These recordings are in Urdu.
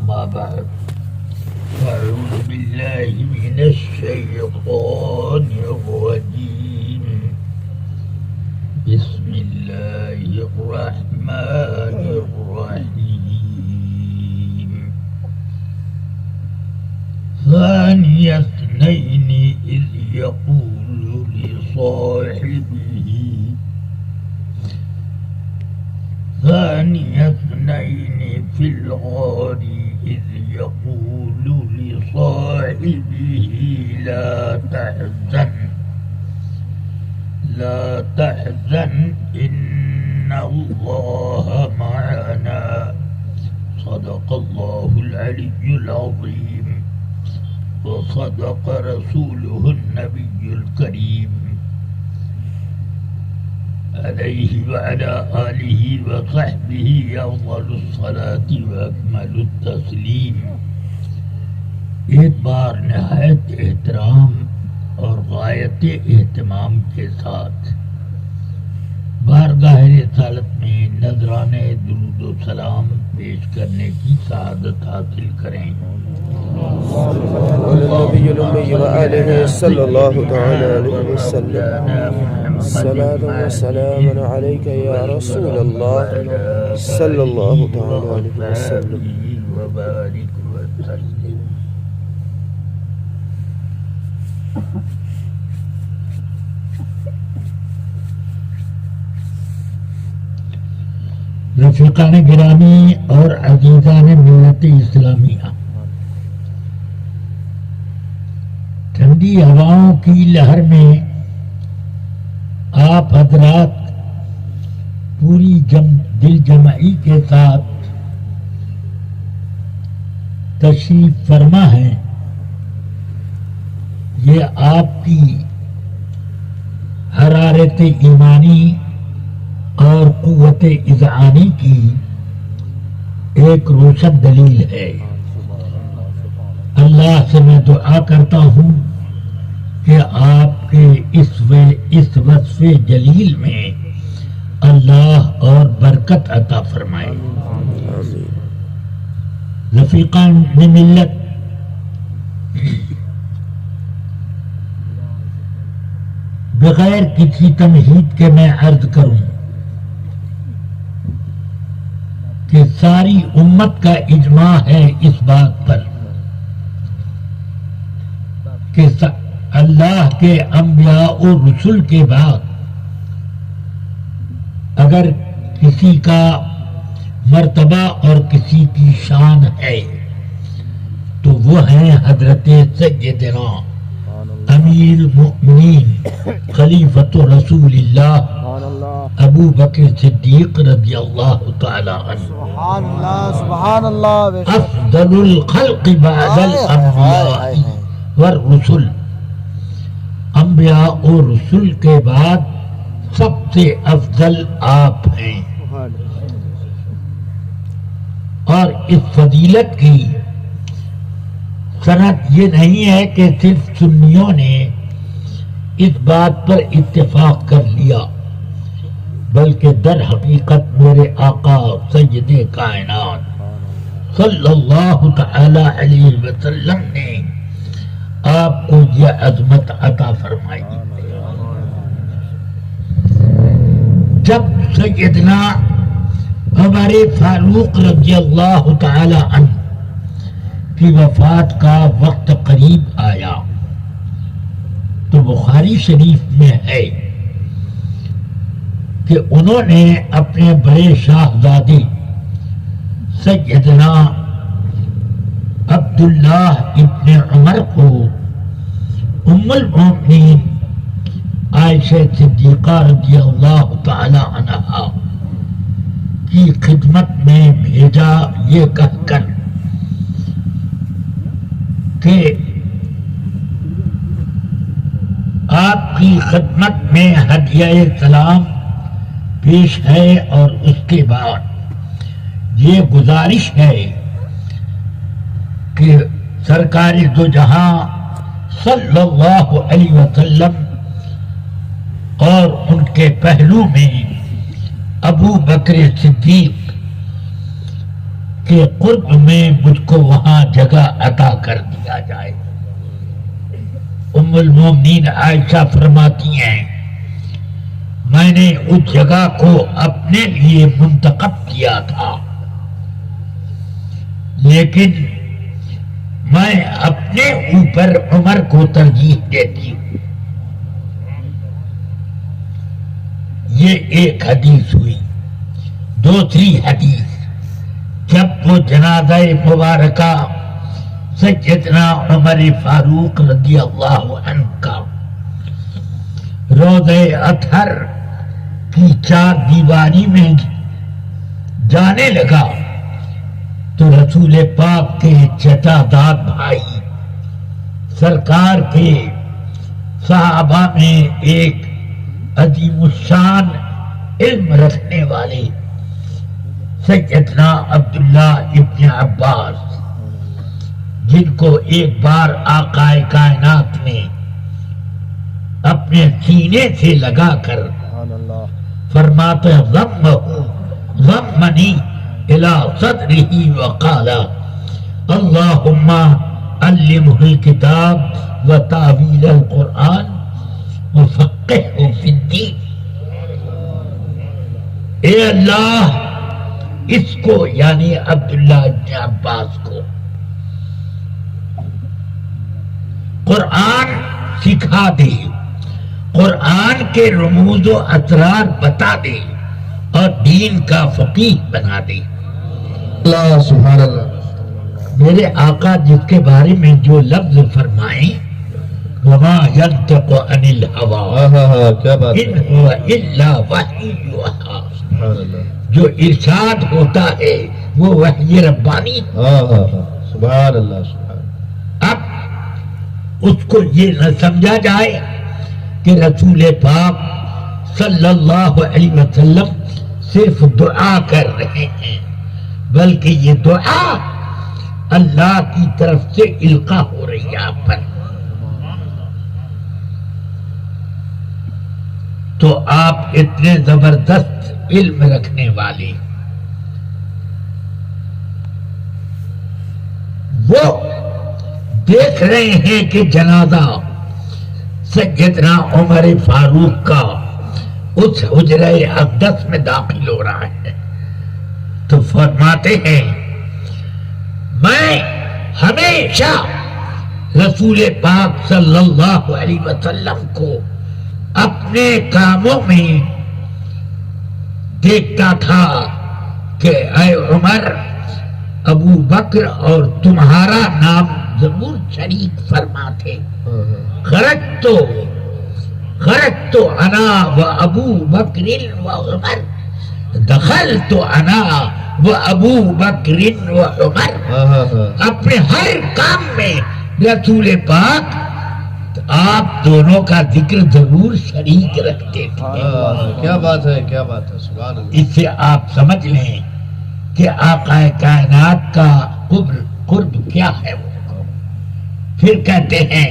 أما بعد أعوذ بالله من الشيطان الرجيم بسم الله الرحمن الرحيم ثاني اثنين إذ يقول لصاحبه ثاني اثنين في الغار إذ يقول لصاحبه لا تحزن إن الله معنا صدق الله العلي العظيم وصدق رسوله النبي الكريم عليه وعلى آله وصحبه أفضل الصلاة وأكمل التسليم. ایک بار نہایت احترام اور غایت اہتمام کے ساتھ بارگاہ رسالت میں نذرانے درود و سلام پیش کرنے کی سعادت حاصل کریں. النبي الأمي وآله صلى الله تعالى عليه وسلم صلاة وسلام عليك يا رسول الله صلى الله تعالى عليه وسلم وبارك وسلم. رفیقان گرامی اور عزیزان ملت اسلامیہ، ٹھنڈی ہواؤں کی لہر میں آپ حضرات پوری دل جمعی کے ساتھ تشریف فرما ہیں. یہ آپ کی حرارت ایمانی اور قوت اذعانی کی ایک روشن دلیل ہے. اللہ سے میں دعا کرتا ہوں کہ آپ کے اس وصف جلیل میں اللہ اور برکت عطا فرمائے. رفیقان ملت، بغیر کسی تمہید کے میں عرض کروں کہ ساری امت کا اجماع ہے اس بات پر کہ اللہ کے انبیاء و رسول کے بعد اگر کسی کا مرتبہ اور کسی کی شان ہے تو وہ ہیں حضرت سیدنا امیر المؤمنین خلیفۃ رسول اللہ ابو بکر صدیق رضی اللہ تعالی عنہ. سبحان اللہ. افضل الخلق بعد الانبیاء والرسل، انبیاء اور رسول کے بعد سب سے افضل آپ ہیں. اور اس فضیلت کی سند یہ نہیں ہے کہ صرف سنیوں نے اس بات پر اتفاق کر لیا، بلکہ در حقیقت میرے آقا سید کائنات صلی اللہ تعالی علیہ وسلم نے آپ کو یہ عظمت عطا فرمائی. جب سیدنا عمر فاروق رضی اللہ تعالی عنہ کی وفات کا وقت قریب آیا تو بخاری شریف میں ہے کہ انہوں نے اپنے بڑے شاہزادے سیدنا عبداللہ ابن عمر کو ام المؤمنین عائشہ صدیقہ رضی اللہ تعالی عنہا کی خدمت میں بھیجا، یہ کہہ کر کہ آپ کی خدمت میں ہدیہ سلام پیش ہے اور اس کے بعد یہ گزارش ہے کہ سرکار دو جہاں صلی اللہ علیہ وسلم اور ان کے پہلو میں ابو بکر صدیق کہ قرب میں مجھ کو وہاں جگہ عطا کر دیا جائے۔ ام المومنین عائشہ فرماتی ہیں میں نے اس جگہ کو اپنے لیے منتخب کیا تھا، لیکن میں اپنے اوپر عمر کو ترجیح دیتی ہوں۔ یہ ایک حدیث ہوئی۔ دوسری حدیث، جب وہ جنازہ مبارکہ سیدنا عمر فاروق رضی اللہ عنہ کا روضہ اطہر کی چار دیواری میں جانے لگا تو رسول پاک کے چچا داد بھائی سرکار کے صحابہ میں ایک عظیم الشان علم رکھنے والے سیدنا عبداللہ ابن عباس، جن کو ایک بار آقا کائنات نے اپنے سینے سے لگا کر فرماتے ضمنی الى صدره وقال اللهم علمه الكتاب وتاویل القرآن وفقهه في الدین۔ اے اللہ اس کو یعنی عبداللہ ابن عباس کو قرآن سکھا دے، قرآن کے رموز و اسرار بتا دے اور دین کا فقیہ بنا دے۔ اللہ سبحان اللہ۔ میرے آقا جس کے بارے میں جو لفظ فرمائیں وما ينطق عن الهوى کیا بات ان هو الا وحی یوحی، سبحان اللہ۔ جو ارشاد ہوتا ہے وہ وحی ربانی۔ سبحان اللہ سبحان۔ اب اس کو یہ نہ سمجھا جائے کہ رسول پاک صلی اللہ علیہ وسلم صرف دعا کر رہے ہیں، بلکہ یہ دعا اللہ کی طرف سے القا ہو رہی ہے آپ پر۔ تو آپ اتنے زبردست علم رکھنے والے، وہ دیکھ رہے ہیں کہ جنازہ سیدنا عمر فاروق کا اس حجرہ اقدس میں داخل ہو رہا ہے، تو فرماتے ہیں میں ہمیشہ رسول پاک صلی اللہ علیہ وسلم کو اپنے کاموں میں دیکھتا تھا کہ اے عمر، ابو بکر اور تمہارا نام ضرور شریک فرماتے، خرجت انا و ابو بکر و عمر، دخلت انا و ابو بکر و عمر۔ اپنے ہر کام میں رسول پاک آپ دونوں کا ذکر ضرور شریک رکھتے تھے۔ کیا بات ہے، کیا بات ہے، سبحان اللہ۔ اس سے آپ سمجھ لیں کہ آقا کائنات کا قرب کیا ہے۔ وہ پھر کہتے ہیں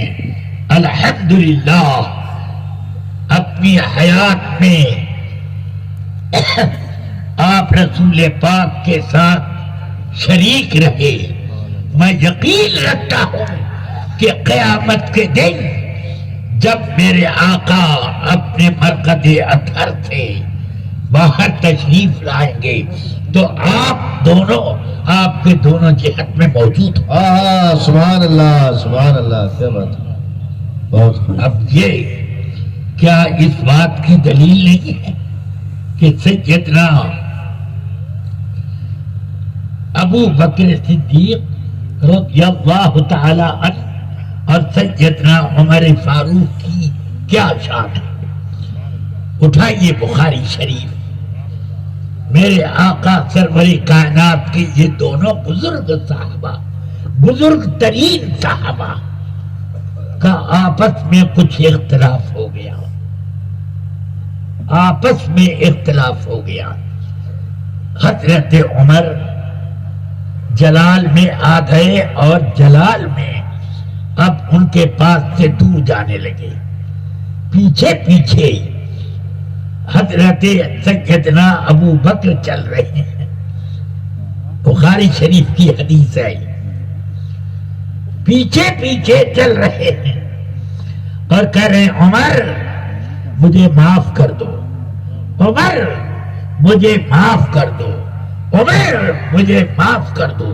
الحمدللہ اپنی حیات میں آپ رسول پاک کے ساتھ شریک رہے۔ میں یقین رکھتا ہوں کہ قیامت کے دن جب میرے آقا اپنے مرکز اطہر سے باہر تشریف لائیں گے تو آپ کے دونوں جہت میں موجود ہوں۔ سبحان اللہ سبحان اللہ، کیا بات ہے، بہت خوب۔ اب یہ کیا اس بات کی دلیل نہیں ہے کہ سیدنا ابو بکر صدیق رضی اللہ تعالی عنہ اور سیدنا عمر فاروق کی کیا شان ہے؟ اٹھائیے بخاری شریف، میرے آقا سرور کائنات کے یہ دونوں بزرگ صحابہ، بزرگ ترین صحابہ کا آپس میں کچھ اختلاف ہو گیا، آپس میں اختلاف ہو گیا۔ حضرت عمر جلال میں آ گئے اور جلال میں اب ان کے پاس سے دور جانے لگے، پیچھے پیچھے حضرت سیدنا ابو بکر چل رہے ہیں۔ بخاری شریف کی حدیث ہے، پیچھے پیچھے چل رہے ہیں اور کہہ رہے ہیں عمر مجھے معاف کر دو، عمر مجھے معاف کر دو، عمر مجھے معاف کر دو،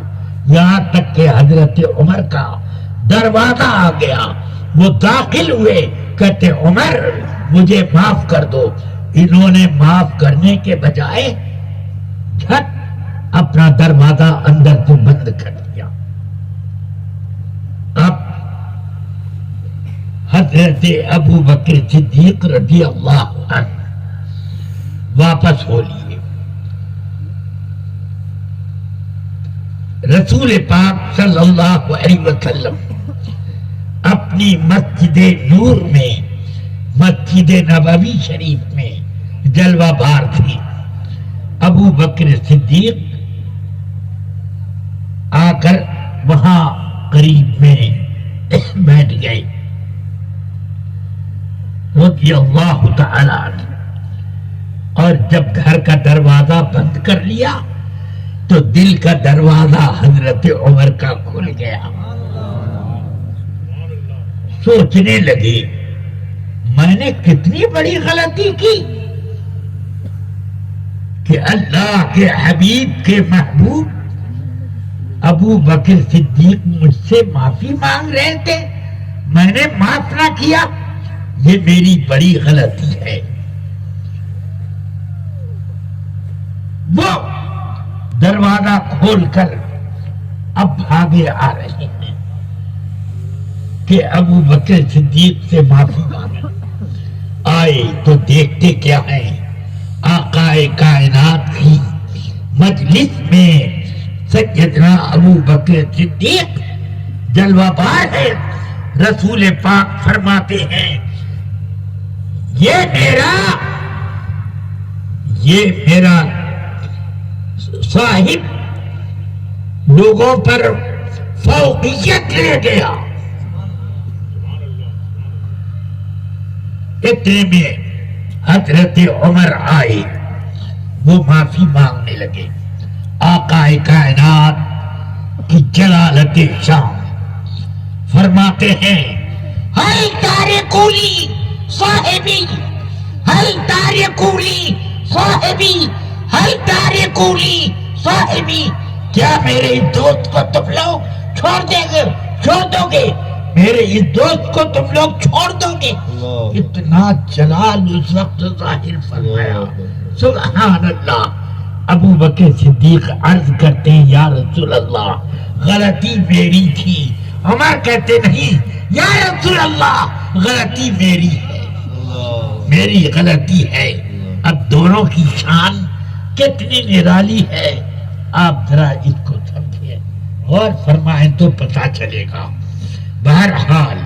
یہاں تک کہ حضرت عمر کا دروازہ آ گیا، وہ داخل ہوئے، کہتے عمر مجھے معاف کر دو، انہوں نے معاف کرنے کے بجائے جھٹ اپنا دروازہ اندر سے بند کر دیا۔ اب حضرت ابو بکر صدیق رضی اللہ عنہ واپس ہو لیے، رسول پاک صلی اللہ علیہ وسلم اپنی مسجد نور میں، مسجد نبوی شریف میں جلوہ بار تھی، ابو بکر صدیق آ کر وہاں قریب میں بیٹھ گئے رضی اللہ تعالی عنہ، اور جب گھر کا دروازہ بند کر لیا تو دل کا دروازہ حضرت عمر کا کھل گیا، سوچنے لگے میں نے کتنی بڑی غلطی کی کہ اللہ کے حبیب کے محبوب ابو بکر صدیق مجھ سے معافی مانگ رہے تھے، میں نے معاف نہ کیا، یہ میری بڑی غلطی ہے۔ وہ دروازہ کھول کر اب بھاگے آ رہے ہیں کہ ابو بکر صدیق سے معافی مانگے، آئے تو دیکھتے کیا ہیں، آقا کائنات کی مجلس میں سیدنا ابو بکر صدیق جلوہ بار ہے، رسول پاک فرماتے ہیں یہ میرا صاحب لوگوں پر فوقیت لے گیا۔ اتنے میں حضرت عمر آئے، وہ معافی مانگنے لگے، آقا کائنات کی جلالت شان فرماتے ہیں ہل تارکولی صاحبی، ہل تارکولی صاحبی، ہل تارکولی صاحبی، کیا میرے اس دوست کو تم لوگ چھوڑ دو گے، میرے اس دوست کو تم لوگ چھوڑ دو گے؟ اتنا جلال اس وقت ظاہر فرمایا، سبحان اللہ۔ ابو بکر صدیق عرض کرتے ہیں یا رسول اللہ غلطی میری تھی، عمر کہتے نہیں یا رسول اللہ غلطی میری ہے، میری غلطی ہے۔ اب دونوں کی شان کتنی نرالی ہے، آپ ذرا اس کو سمجھیں اور فرمائیں تو پتہ چلے گا۔ بہرحال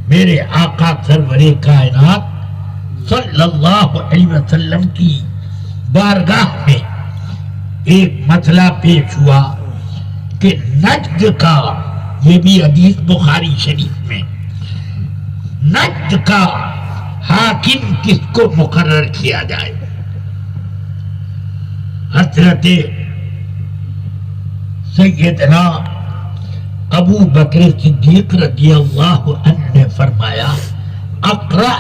میرے آقا سرور کائنات صلی اللہ علیہ وسلم کی بارگاہ میں ایک مسئلہ پیش ہوا کہ نجد کا، یہ بھی حدیث بخاری شریف میں، نجد کا حاکم کس کو مقرر کیا جائے؟ حضرت سیدنا ابو بکر صدیق رضی اللہ عنہ نے فرمایا اقرع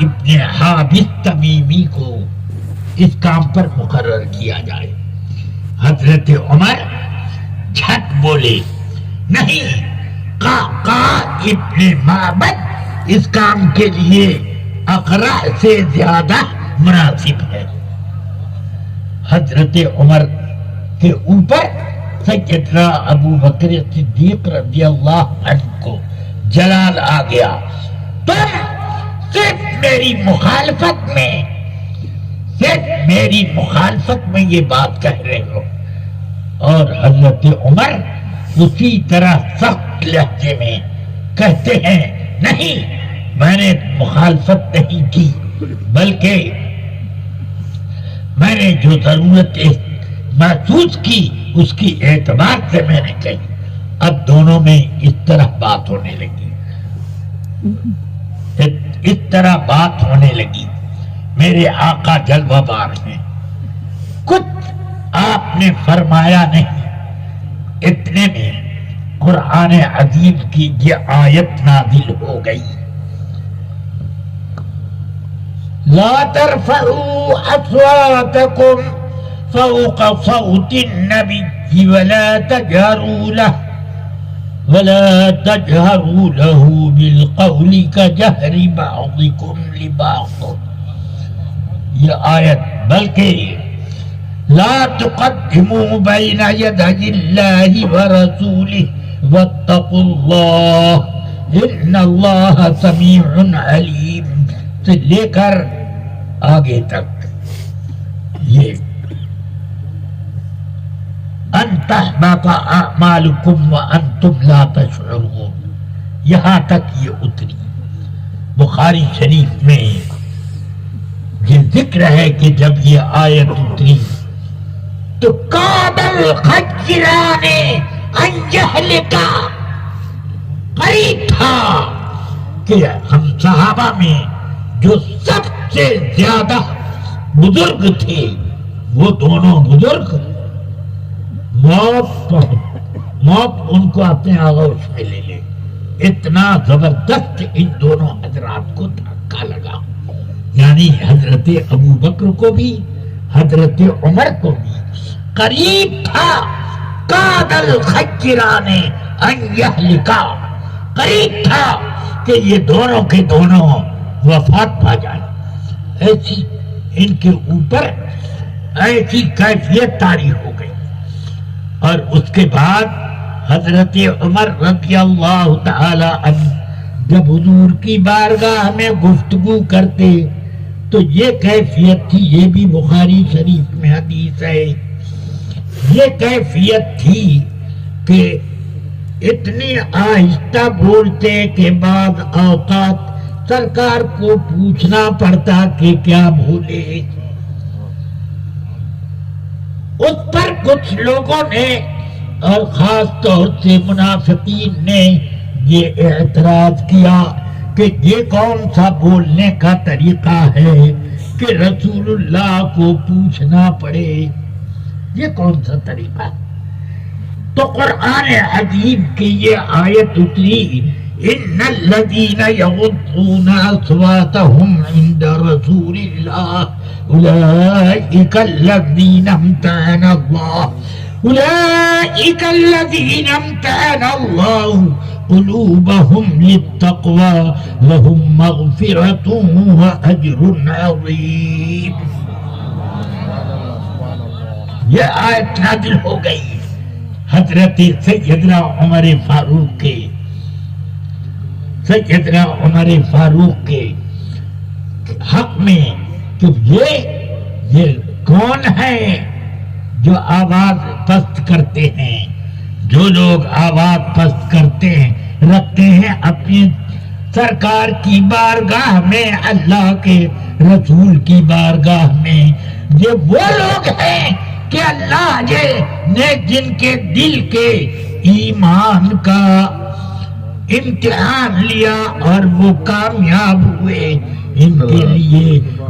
ابن حابس تمیمی کو اس کام پر مقرر کیا جائے۔ حضرت عمر جھٹ بولے نہیں، قعقاع ابن معبد اس کام کے لیے اقرع سے زیادہ مناسب ہے۔ حضرت عمر کے اوپر سیدنا ابو بکر صدیق رضی اللہ عنہ کو جلال آ گیا، تم صرف میری مخالفت میں یہ بات کہہ رہے ہو۔ اور حضرت عمر اسی طرح سخت لہجے میں کہتے ہیں نہیں، میں نے مخالفت نہیں کی، بلکہ میں نے جو ضرورت محسوس کی اس کی اعتبار سے میں نے کہی۔ اب دونوں میں اس طرح بات ہونے لگی، میرے آقا جلوہ بار ہیں، کچھ آپ نے فرمایا نہیں، اتنے میں قرآن عظیم کی یہ آیت نازل ہو گئی، لا ترفعوا اصواتكم فوق صوت النبي ولا تجهروا له بالقول كجهر بعضكم لبعض. یہ آیت بلکہ لا تقدموا بين يدي الله ورسوله واتقوا الله ان الله سميع عليم سے لے کر آگے تک یہ ان تحبط اعمالکم وانتم لا تشعرون، یہاں تک یہ اتری. بخاری شریف میں یہ ذکر ہے کہ جب یہ آیت اتری تو کاد الخجران ان یہلک، قریب تھا کہ ہم صحابہ میں جو سب سے زیادہ بزرگ تھے وہ دونوں بزرگ موت ان کو اپنے آغوش میں لے لے. اتنا زبردست ان دونوں حضرات کو دھکا لگا، یعنی حضرت ابو بکر کو بھی حضرت عمر کو بھی. قریب تھا کاد الخجران ان یہلکا، قریب تھا کہ یہ دونوں کے دونوں وفات پا جائے. ایسی ان کے اوپر ایسی کیفیت طاری ہو گئی. اور اس کے بعد حضرت عمر رضی اللہ تعالی عنہ جب حضور کی بارگاہ میں گفتگو کرتے تو یہ کیفیت تھی، یہ بھی بخاری شریف میں حدیث ہے، یہ کیفیت تھی کہ اتنی آہستہ بولتے کہ بعض اوقات سرکار کو پوچھنا پڑتا کہ کیا بولے. اس پر کچھ لوگوں نے اور خاص طور سے منافقین نے یہ اعتراض کیا کہ یہ کون سا بولنے کا طریقہ ہے کہ رسول اللہ کو پوچھنا پڑے، یہ کون سا طریقہ. تو قرآن عظیم کی یہ آیت اتری، ان الذین یغضون اصواتهم عند رسول اللہ اولئک الذین امتحن اللہ قلوبهم للتقوى لهم مغفرة وأجر عظیم. یہ آیت نازل ہو گئی حضرت سیدنا عمر فاروق کے حق میں کہ یہ کون ہے جو آواز پست کرتے ہیں. جو لوگ آواز پست کرتے ہیں رکھتے ہیں اپنی سرکار کی بارگاہ میں، اللہ کے رسول کی بارگاہ میں، یہ وہ لوگ ہیں کہ اللہ نے جن کے دل کے ایمان کا امتحان لیا اور وہ کامیاب ہوئے، ان کے لیے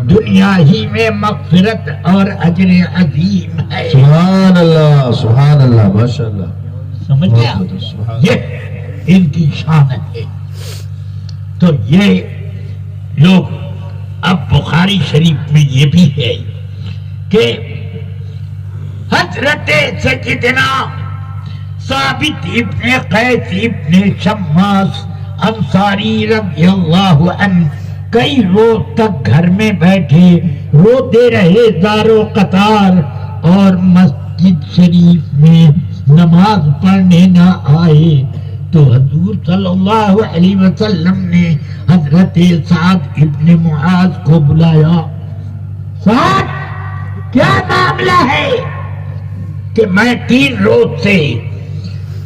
دنیا ہی میں مغفرت اور اجر عظیم ہے. سبحان اللہ، سبحان اللہ، ماشاء اللہ. سمجھ گیا؟ یہ ان کی شان ہے. تو یہ لوگ اب بخاری شریف میں یہ بھی ہے کہ حضرت سیدنا ثابت ابن قیس ابن شماس انصاری رضی اللہ عنہ کئی روز تک گھر میں بیٹھے روتے رہے زارو قطار، اور مسجد شریف میں نماز پڑھنے نہ آئے. تو حضور صلی اللہ علیہ وسلم نے حضرت سعد ابن معاذ کو بلایا. سعد، کیا معاملہ ہے کہ میں 3 روز سے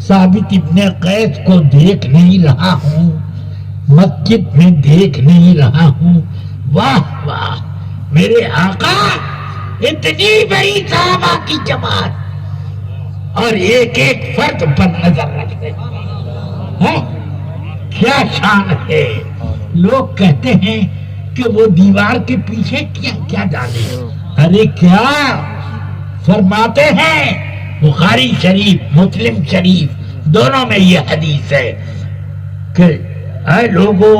ثابت ابن قیس کو دیکھ نہیں رہا ہوں، مسجد میں دیکھ نہیں رہا ہوں. واہ واہ میرے آقا، اتنی بڑی صحابہ کی جماعت اور ایک ایک فرد پر نظر رکھتے ہیں، کیا شان ہے. لوگ کہتے ہیں کہ وہ دیوار کے پیچھے کیا جانے. ارے کیا فرماتے ہیں بخاری شریف مسلم شریف دونوں میں یہ حدیث ہے کہ اے لوگوں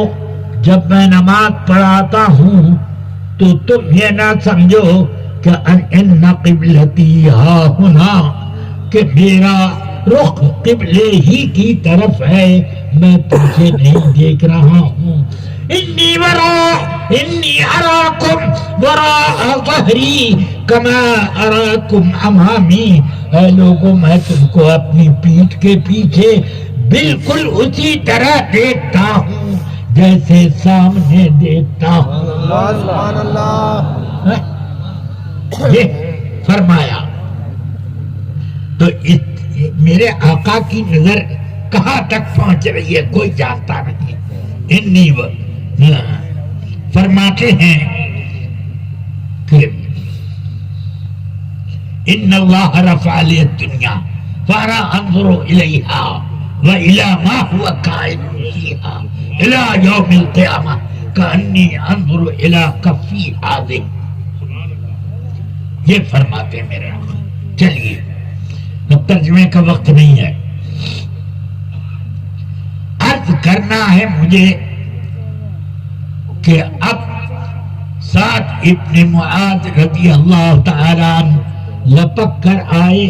جب میں نماز پڑھاتا ہوں تو تم یہ نہ سمجھو کہ ان قبلتی ہا ہنا کہ میرا رخ قبلے ہی کی طرف ہے، میں تجھے نہیں دیکھ رہا ہوں. انی اراکم وراء ظہری کما اراکم امامی. اے لوگوں میں تم کو اپنی پیٹھ کے پیچھے بالکل اسی طرح دیکھتا ہوں جیسے سامنے دیکھتا ہوں. سبحان اللہ. یہ فرمایا. تو میرے آقا کی نظر کہاں تک پہنچ رہی ہے کوئی جانتا نہیں. انی فرماتے ہیں کہ ان اللہ رفع لی الدنیا فانا انظر الیہا وإلی ما هو قائم فیہا الی یوم القیامہ کأنی انظر الی کفی ہذہ. یہ فرماتے ہیں میرے آقا. چلیے اب ترجمے کا وقت نہیں ہے. عرض کرنا ہے مجھے کہ اب سعد ابن معاذ رضی اللہ تعالی عنہ لپک کر آئے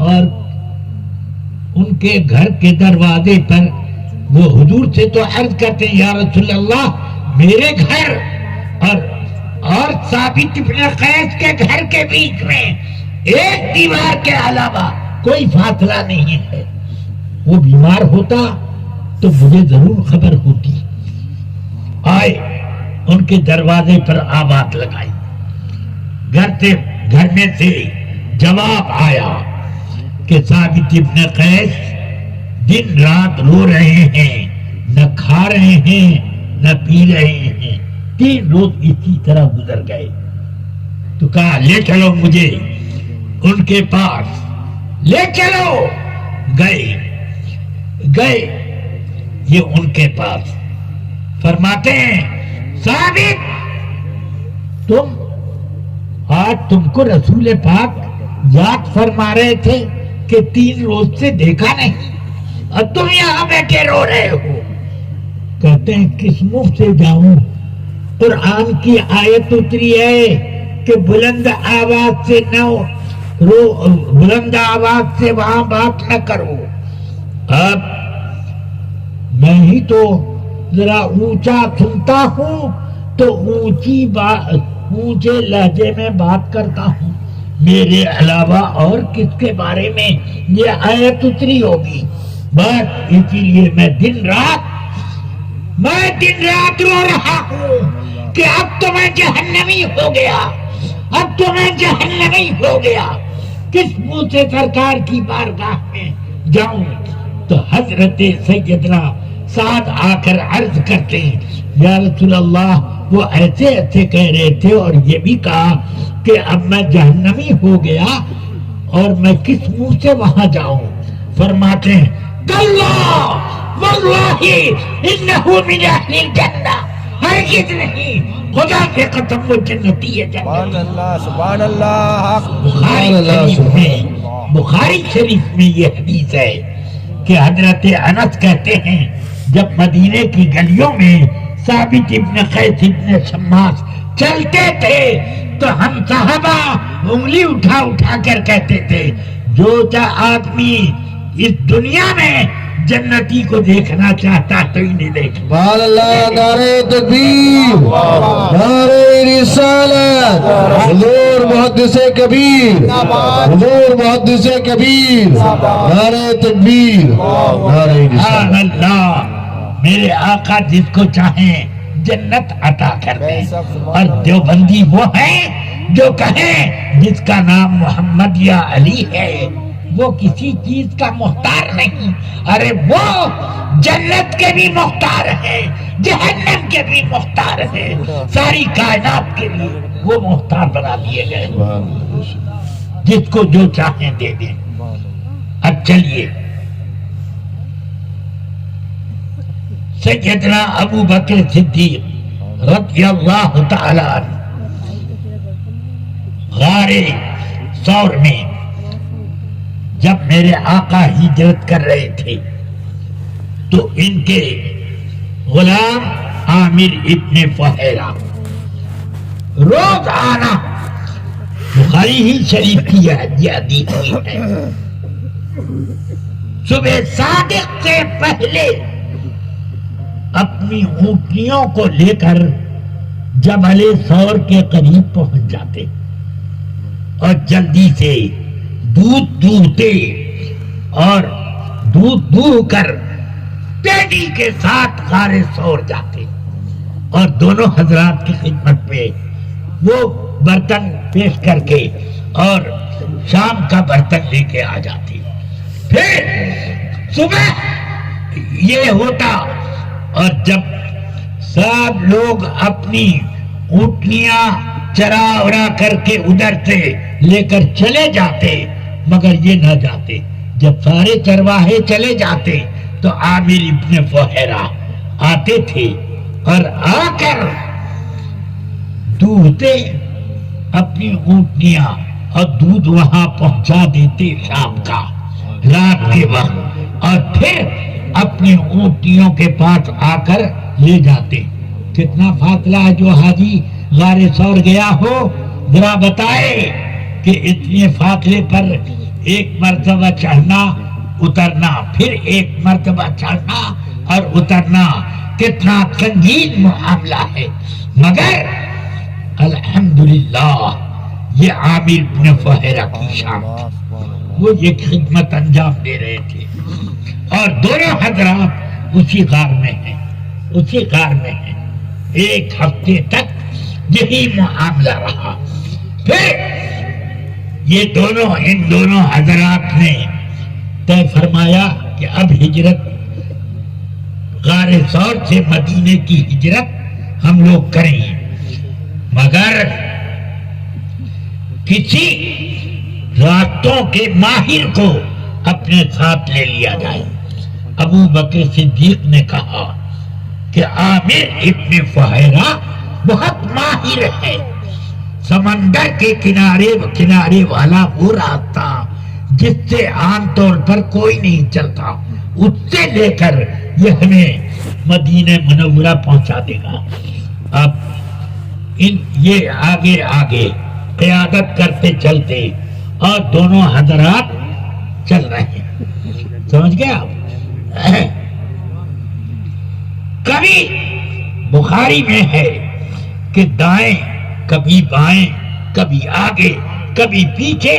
اور ان کے گھر کے دروازے پر وہ حضور سے تو عرض کرتے ہیں یا رسول اللہ میرے گھر اور ثابت ابن قیس کے گھر کے بیچ میں ایک دیوار کے علاوہ کوئی فاصلہ نہیں ہے. وہ بیمار ہوتا تو مجھے ضرور خبر ہوتی. آئے ان کے دروازے پر آواز لگائی. گھر میں سے جواب آیا کہ ثابت ابن قیس دن رات رو رہے ہیں، نہ کھا رہے ہیں نہ پی رہے ہیں. 3 روز اسی طرح گزر گئے. تو کہا لے چلو مجھے ان کے پاس، لے چلو. گئے یہ ان کے پاس. فرماتے ہیں ثابت آج تم کو رسول پاک یاد فرما رہے تھے کہ 3 روز سے دیکھا نہیں اور تم یہاں بیٹھے رو رہے ہو. کہتے ہیں کس منہ سے جاؤں؟ قرآن کی آیت اتری ہے کہ بلند آواز سے نہ رو، بلند آواز سے وہاں بات نہ کرو. اب میں ہی تو ذرا اونچا سنتا ہوں تو اونچے لہجے میں بات کرتا ہوں. میرے علاوہ اور کس کے بارے میں یہ آیت اتری ہوگی؟ بس اسی لیے میں دن رات رو رہا ہوں کہ اب تو میں جہنمی ہو گیا، اب تو میں جہنمی ہو گیا. کس منہ سے سرکار کی بارگاہ میں جاؤں؟ تو حضرت سیدنا سعد آ کر عرض کرتے ہیں یا رسول اللہ وہ ایسے کہہ رہے تھے اور یہ بھی کہا کہ اب میں جہنمی ہو گیا اور میں کس منہ سے وہاں جاؤں. فرماتے ہیں کاللہ واللہ انہو من اہل الجنہ. ہرگز نہیں، خدا کے قسم وہ جنتی ہے. سبحان اللہ. بخاری شریف میں یہ حدیث ہے کہ حضرت انس کہتے ہیں جب مدینے کی گلیوں میں ثابت ابن قیس ابن شماس چلتے تھے تو ہم صحابہ انگلی اٹھا کر کہتے تھے جو آدمی اس دنیا میں جنتی کو دیکھنا چاہتا تو ہی نہیں دیکھ. سبحان اللہ. نعرہ تکبیر، نعرہ رسالت، حضور محدث کبیر، حضور محدث کبیر، نعرہ تکبیر، نعرہ رسالت. اللہ میرے آقا جس کو چاہیں جنت عطا کر دیں. اور دیوبندی وہ ہیں جو کہیں جس کا نام محمد یا علی ہے وہ کسی چیز کا مختار نہیں. ارے وہ جنت کے بھی مختار ہیں، جہنم کے بھی مختار ہیں، ساری کائنات کے بھی وہ مختار بنا دیے گئے. جس کو جو چاہیں دے دیں. اب چلیے سیدنا ابو بکر صدیق رضی اللہ تعالی عنہ غار ثور میں جب میرے آقا ہجرت کر رہے تھے تو ان کے غلام عامر ابن فہیرہ روز آنا، بخاری ہی شریف کی یہ حدیث ہے، صبح صادق سے پہلے اپنی اونٹنیوں کو لے کر جبل ثور کے قریب پہنچ جاتے اور جلدی سے دودھ دوہتے اور دودھ دوہ کر تیزی کے ساتھ غار ثور جاتے اور دونوں حضرات کی خدمت پہ وہ برتن پیش کر کے اور شام کا برتن لے کے آ جاتے. پھر صبح یہ ہوتا اور جب سب لوگ اپنی اونٹنیاں چرا اڑا کر کے ادھر سے لے کر چلے جاتے، مگر یہ نہ جاتے. جب سارے چرواہے چلے جاتے تو عامر ابن فہیرہ آتے تھے اور آ کر دودھتے اپنی اونٹنیاں اور دودھ وہاں پہنچا دیتے شام کا رات کے وقت، اور پھر اپنی اونٹنیوں کے پاس آ کر لے جاتے. کتنا فاصلہ ہے جو حاجی غار ثور گیا ہو ذرا بتائے کہ اتنے فاصلے پر ایک مرتبہ چڑھنا اترنا، پھر ایک مرتبہ چڑھنا اور اترنا کتنا سنگین معاملہ ہے. مگر الحمدللہ یہ عامر بن فہیرہ کی شان تھی، وہ یہ خدمت انجام دے رہے تھے اور دونوں حضرات اسی غار میں ہیں، اسی غار میں ہیں. ایک ہفتے تک یہی معاملہ رہا. پھر یہ ان دونوں حضرات نے طے فرمایا کہ اب ہجرت غار ثور سے مدینے کی ہجرت ہم لوگ کریں گے، مگر کسی راستوں کے ماہر کو اپنے ساتھ لے لیا جائے. ابو بکر صدیق نے کہا کہ عامر ابن فہیرہ بہت ماہر ہے، سمندر کے کنارے والا وہ راستہ جس سے عام طور پر کوئی نہیں چلتا، اس سے لے کر یہ ہمیں مدینہ منورہ پہنچا دے گا. اب یہ آگے قیادت کرتے چلتے اور دونوں حضرات چل رہے ہیں. سمجھ گئے آپ؟ کبھی بخاری میں ہے کہ دائیں کبھی بائیں کبھی آگے کبھی پیچھے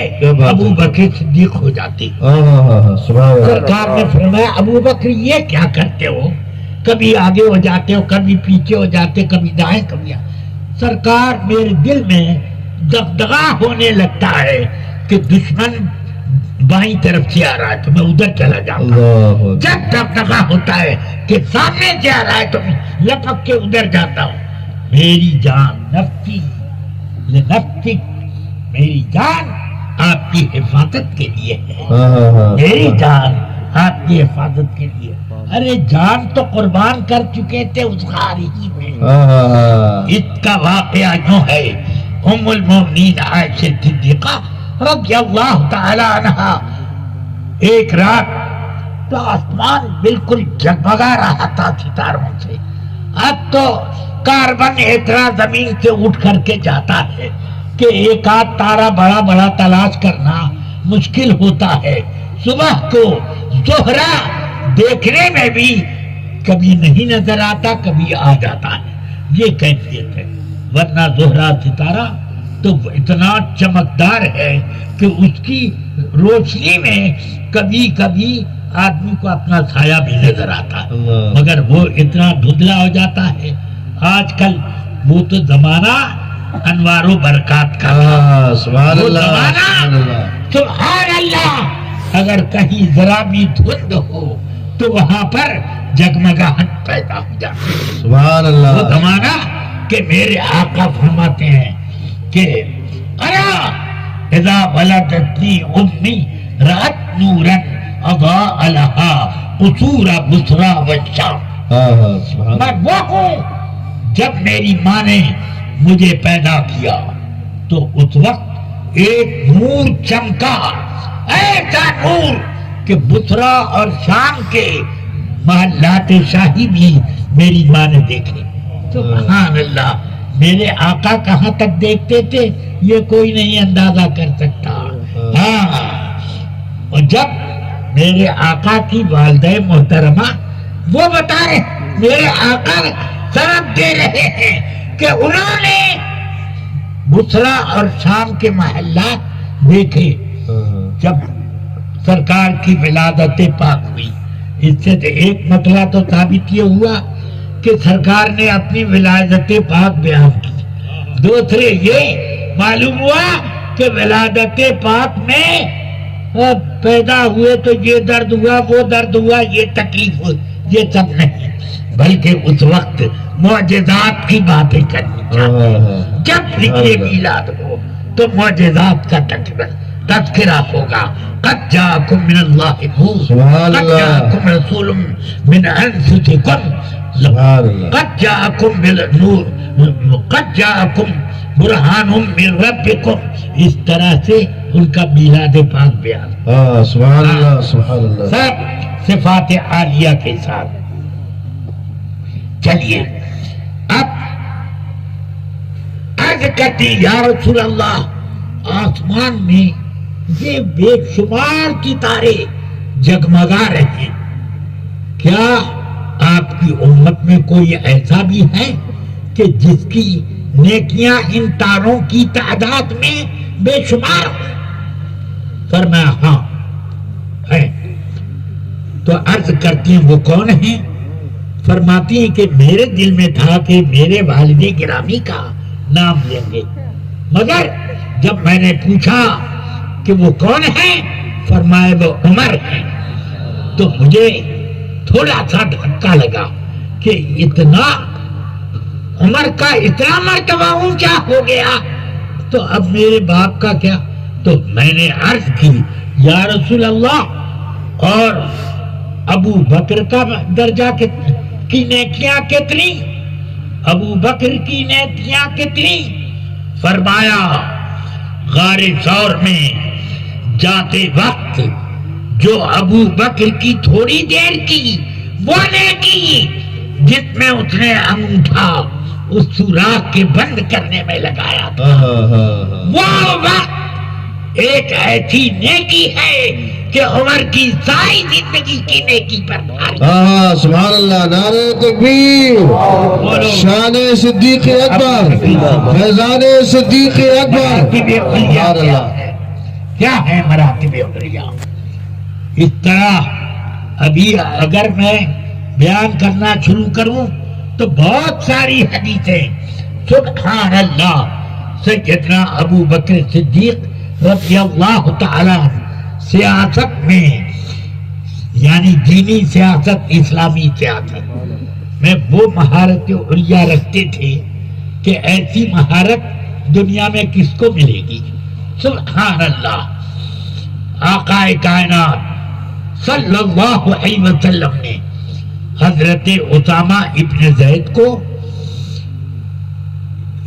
ابو بکر صدیق ہو جاتے. سرکار نے فرمایا ابو بکر یہ کیا کرتے ہو؟ کبھی آگے ہو جاتے ہو، کبھی پیچھے ہو جاتے، کبھی دائیں کبھی سرکار میرے دل میں دغدغہ ہونے لگتا ہے کہ دشمن بائیں طرف سے آ رہا ہے تو میں ادھر چلا جاتا ہوں. جب دغدغہ ہوتا ہے کہ سامنے سے آ رہا ہے تو میں لپک کے ادھر جاتا ہوں. میری جان نفسی لنفسک، میری جان آپ کی حفاظت کے لیے ہے، میری جان آپ کی حفاظت کے لیے. ارے جان تو قربان کر چکے تھے اس غار ہی میں. اس کا واقعہ جو ہے ام المومنین عائشہ صدیقہ رضی اللہ تعالی عنہا، ایک رات تو آسمان بالکل جگمگا رہا تھا ستاروں سے. اب تو کاربن اتنا زمین سے اٹھ کر کے جاتا ہے کہ ایک آدھ تارا بڑا بڑا تلاش کرنا مشکل ہوتا ہے. صبح کو زہرہ دیکھنے میں بھی کبھی نہیں نظر آتا، کبھی آ جاتا ہے. یہ کیفیت ہے. ورنہ زہرہ ستارہ تو اتنا چمکدار ہے کہ اس کی روشنی میں کبھی کبھی آدمی کو اپنا سایہ بھی نظر آتا ہے، مگر وہ اتنا دھندلا ہو جاتا ہے. آج کل وہ تو زمانہ انوار و برکات کا، سبحان وہ اللہ، زمانہ سبحان اللہ. اگر کہیں ذرا بھی دھند ہو تو وہاں پر جگمگاہٹ پیدا ہو جاتی ہے. سبحان اللہ. وہ زمانہ کہ میرے آقا فرماتے ہیں کہ انا اذا ولدتنی امی رأت نورا اضاء لها قصور بصرى والشام. میں وہ ہوں جب میری ماں نے مجھے پیدا کیا تو اس وقت ایک نور چمکا ایسا نور کہ بصرہ اور شام کے محلات شاہی بھی میری ماں نے دیکھے. سبحان اللہ. میرے آقا کہاں تک دیکھتے تھے یہ کوئی نہیں اندازہ کر سکتا. ہاں، اور جب میرے آقا کی والدہ محترمہ وہ بتا رہے میرے آقا سبب دے رہے ہیں کہ انہوں نے بصرہ اور شام کے محلات دیکھے جب سرکار کی ولادت پاک ہوئی. اس سے ایک مسئلہ تو ثابت یہ ہوا کہ سرکار نے اپنی ولادت پاک بیان کی. دوسرے یہ معلوم ہوا کہ ولادت پاک میں پیدا ہوئے تو یہ درد ہوا وہ درد ہوا یہ تکلیف ہوئی، یہ سب نہیں، بلکہ اس وقت معجزات کی باتیں کرنی چاہیے. جب ذکر میلاد ہو تو معجزات کا تذکرہ ہوگا. قد جاءکم من اللہ نور، قد جاءکم رسول من انفسکم، قد جاءکم بالنور، قد جاءکم برہان من ربکم. اس طرح سے ان کا میلاد پاک بیان. سبحان اللہ سبحان اللہ. سب صفات عالیہ کے ساتھ. چلیے اب عرض کرتی یا رسول اللہ، آسمان میں یہ بے شمار ستارے جگمگا رہے ہیں، کیا آپ کی امت میں کوئی ایسا بھی ہے کہ جس کی نیکیاں ان تاروں کی تعداد میں بے شمار ہو؟ فرمایا ہاں ہے. تو عرض کرتی ہیں وہ کون ہیں؟ فرماتی ہیں کہ میرے دل میں تھا کہ میرے والد گرامی کا نام لیں گے، مگر جب میں نے پوچھا کہ وہ کون ہیں، فرمایا وہ عمر ہیں. تو مجھے تھوڑا سا دھکا لگا کہ اتنا عمر کا اتنا مرتبہ اونچا ہو گیا تو اب میرے باپ کا کیا؟ تو میں نے عرض کی یا رسول اللہ اور ابو بکر کا درجہ کی نیکیاں کتنی؟ ابو بکر کی نیکیاں کتنی؟ فرمایا غار ثور میں جاتے وقت جو ابو بکر کی تھوڑی دیر کی وہ نیکی جس میں اس نے انگوٹھا اس سوراخ کے بند کرنے میں لگایا تھا، وہ وقت ایک ایسی نیکی ہے کہ عمر کی ساری زندگی کی نیکی پر بھاری. سبحان اللہ. نعرہ تکبیر. شان صدیق اکبر، فیضان صدیق اکبر. سبحان اللہ. کیا ہے مراتب اولیاء؟ اس طرح ابھی اگر میں بیان کرنا شروع کروں تو بہت ساری حدیثیں. سبحان اللہ. سیدنا ابو بکر صدیق رضی اللہ تعالی سیاست میں یعنی دینی سیاست، اسلامی سیاست میں وہ مہارت علیہ رکھتے تھے کہ ایسی مہارت دنیا میں کس کو ملے گی. سبحان اللہ. آقا کائنات صلی اللہ علیہ وسلم نے حضرت اسامہ ابن زید کو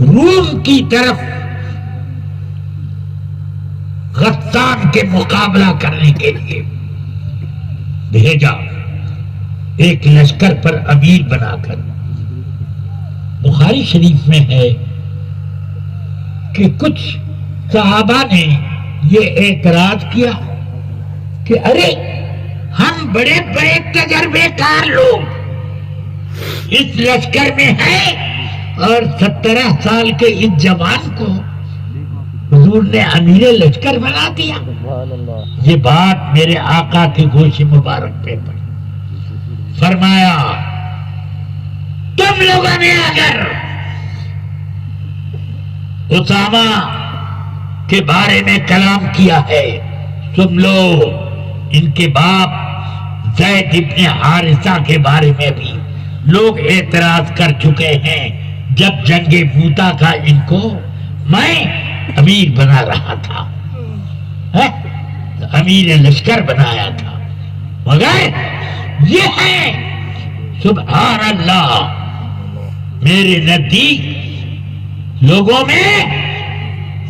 روم کی طرف غسان کے مقابلہ کرنے کے لیے بھیجا، ایک لشکر پر امیر بنا کر. بخاری شریف میں ہے کہ کچھ صحابہ نے یہ اعتراض کیا کہ ارے ہم بڑے بڑے تجربے کار لوگ اس لشکر میں ہیں اور 17 سال کے اس جوان کو حضور نے امیر لشکر بنا دیا. یہ بات میرے آقا کے گوش مبارک پہ پڑی. فرمایا تم لوگوں نے اگر اسامہ کے بارے میں کلام کیا ہے، تم لوگ ان کے باپ زید ابن حارثہ کے بارے میں بھی لوگ اعتراض کر چکے ہیں. جب جنگ موتا کا ان کو میں امیر بنا رہا تھا، امیر لشکر بنایا تھا، مگر یہ ہے سبحان اللہ میرے نزدیک لوگوں میں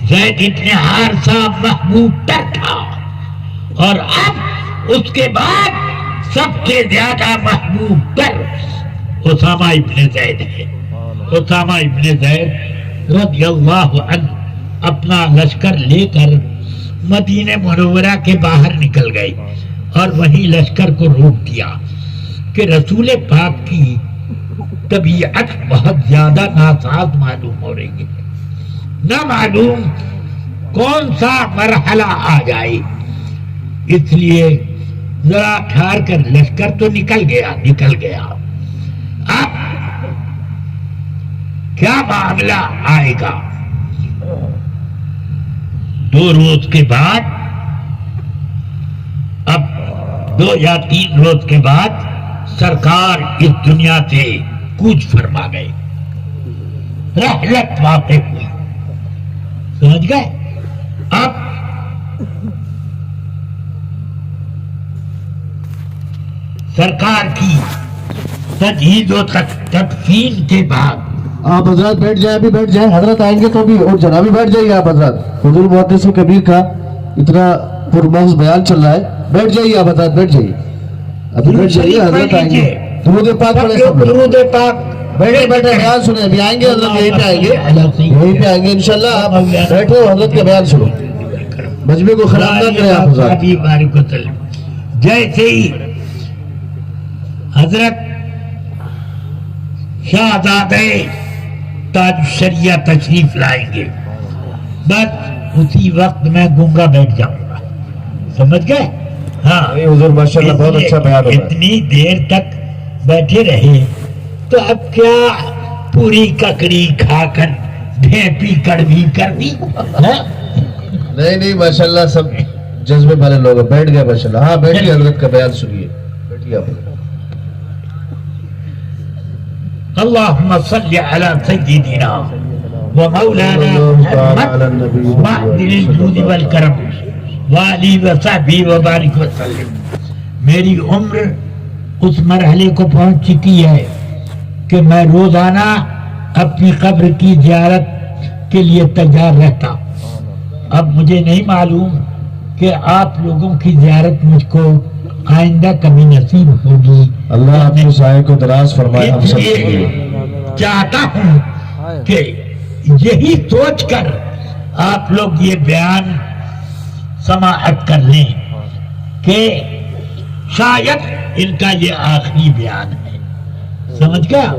زید ابن حارثہ محبوب تر تھا اور اب اس کے بعد سب سے زیادہ محبوب پر اسامہ ابن زید ہے. اسامہ ابن زید رضی اللہ عنہ اپنا لشکر لے کر مدینہ منورہ کے باہر نکل گئے اور وہیں لشکر کو روک دیا کہ رسول پاک کی طبیعت بہت زیادہ ناساز معلوم ہو رہی ہے، نہ معلوم کون سا مرحلہ آ جائے، اس لیے ذرا ٹھہر کر لشکر تو نکل گیا. اب کیا معاملہ آئے گا؟ 2 روز کے بعد، اب 2 یا 3 روز کے بعد سرکار اس دنیا سے کوچ فرما گئے، رحلت واقع ہوئی. سمجھ گئے؟ اب سرکار کی تجہیز و تدفین کے بعد آپ حضرات بیٹھ جائیں، ابھی بیٹھ جائیں، حضرت آئیں گے تو بھی، اور جناب بھی بیٹھ جائیے آپ حضرات. حضور محدث کبیر کا اتنا پرمغز بیان چل رہا ہے، بیٹھ جائیے آپ حضرات، بیٹھ جائیے، ابھی بیٹھ جائیے، حضرت آئیں گے. درود پاک پڑھیں سب لوگ. درود پاک. بیٹھے بیٹھے بیان سنیں، ابھی آئیں گے حضرت، یہیں پہ آئیں گے، یہیں پہ آئیں گے انشاءاللہ. آپ بیٹھے ہو، حضرت کا بیان سنو، مجمع کو خراب نہ کریں آپ حضرات. جیسے ہی حضرت شہزادہ تاج الشریعہ تشریف لائیں گے، بس اسی وقت میں گونگا بیٹھ جاؤں گا. سمجھ گئے؟ ہاں، حضور ماشاءاللہ بہت اچھا بیان ہو رہا ہے. اتنی دیر تک بیٹھے رہے تو اب کیا پوری ککڑی کھا کر ڈھیپی کڑوی کر دی؟ نہیں ماشاءاللہ سب جذبے والے لوگ ہیں، بیٹھ گئے ماشاءاللہ. ہاں بیٹھیے، حضرت کا بیان سنیے، بیٹھیے آپ. اللهم صل على سيدنا ومولانا محمد معدن الجود والکرم وآلہ وصحبہ وبارک وسلم. میری عمر اس مرحلے کو پہنچ چکی ہے کہ میں روزانہ اپنی قبر کی زیارت کے لیے تیار رہتا. اب مجھے نہیں معلوم کہ آپ لوگوں کی زیارت مجھ کو آئندہ کبھی نصیب ہوگی. اللہ اپنے سائے کو دراز فرمائے ہم سب اس کے لیے. لیے چاہتا ہوں کہ یہی سوچ کر آپ لوگ یہ بیان سماعت کر لیں کہ شاید ان کا یہ آخری بیان ہے. سمجھ گیا؟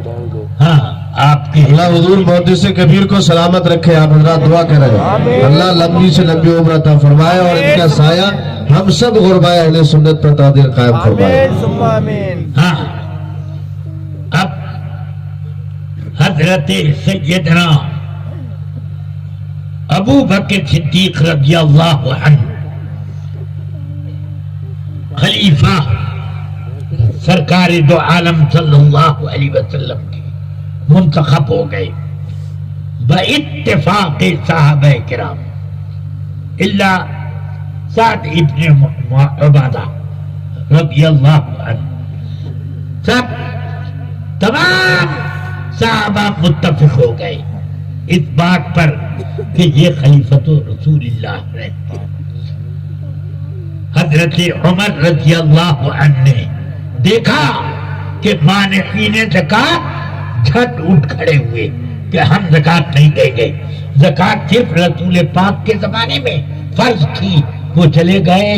ہاں، آپ کے اللہ حضور محدث کبیر کو سلامت رکھے. آپ حضرات دعا کریں، اللہ لمبی سے لمبی عمر عطا فرمائے اور ان کا سایہ ہم سب غربائے اہل سنت پر تعدیر قائم فرمائے. ہاں، اب حضرت سیدنا ابو بکر صدیق رضی اللہ عنہ خلیفہ سرکار دو عالم صلی اللہ علیہ وسلم کے منتخب ہو گئے باتفاق صحابہ کرام الا سعد ابن عبادہ رضی اللہ عنہ. سب تمام صحابہ متفق ہو گئے اس بات پر کہ یہ خلیفۃ رسول اللہ رہتے. حضرت عمر رضی اللہ عنہ نے دیکھا کہ مانعین زکوٰۃ جھٹ اٹھ کھڑے ہوئے کہ ہم زکوٰۃ نہیں دیں گے. زکوٰۃ صرف رسول پاک کے زمانے میں فرض تھی، وہ چلے گئے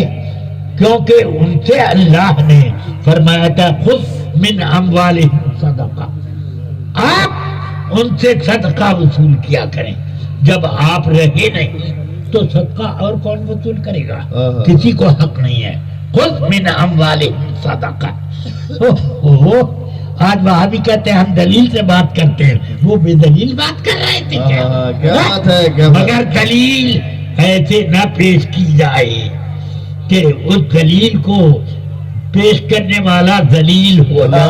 کیونکہ ان سے اللہ نے فرمایا تھا خذ من اموالہم صدقہ، آپ ان سے صدقہ وصول کیا کریں. جب آپ رہے نہیں تو صدقہ اور کون وصول کرے گا؟ کسی کو حق نہیں ہے. خذ من اموالہم صدقہ. آج وہاں بھی کہتے ہیں ہم دلیل سے بات کرتے ہیں، وہ بے دلیل بات کر رہے تھے کیا؟ مگر دلیل ایسے نہ پیش کی جائے کہ اس دلیل کو پیش کرنے والا ذلیل ہو جائے.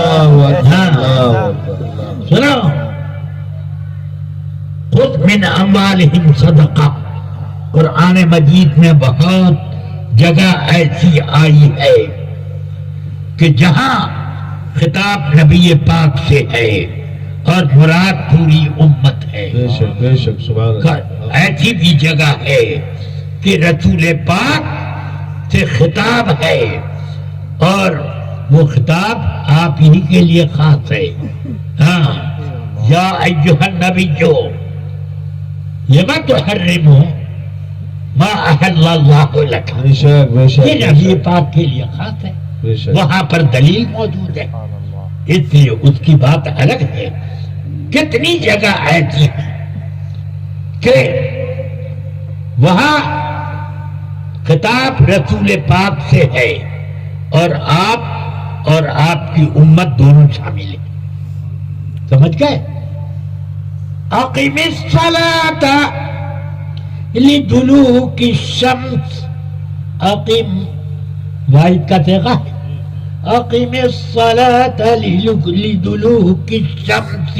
سنو، خذ من اموالہم صدقہ. قرآن مجید میں بہت جگہ ایسی آئی ہے کہ جہاں خطاب نبی پاک سے ہے اور مراد پوری امت ہے. بے شک سبحان اللہ. ایسی بھی جگہ ہے کہ رسول پاک سے خطاب ہے اور وہ خطاب آپ ہی کے لیے خاص ہے. ہاں یا ایھا النبی لما تحرم ما احل اللہ لک. بے شک بے شک یہ نبی پاک کے لیے خاص ہے. بے شک. وہاں پر دلیل موجود ہے اس لیے اس کی بات الگ ہے. کتنی جگہ ایسی ہے کہ وہاں خطاب رسول پاک سے ہے اور آپ کی امت دونوں شامل ہیں. سمجھ گئے؟ اقم الصلاۃ لدلوک الشمس. اقم واحد کا صیغہ ہے. اقم الصلاۃ لدلوک الشمس.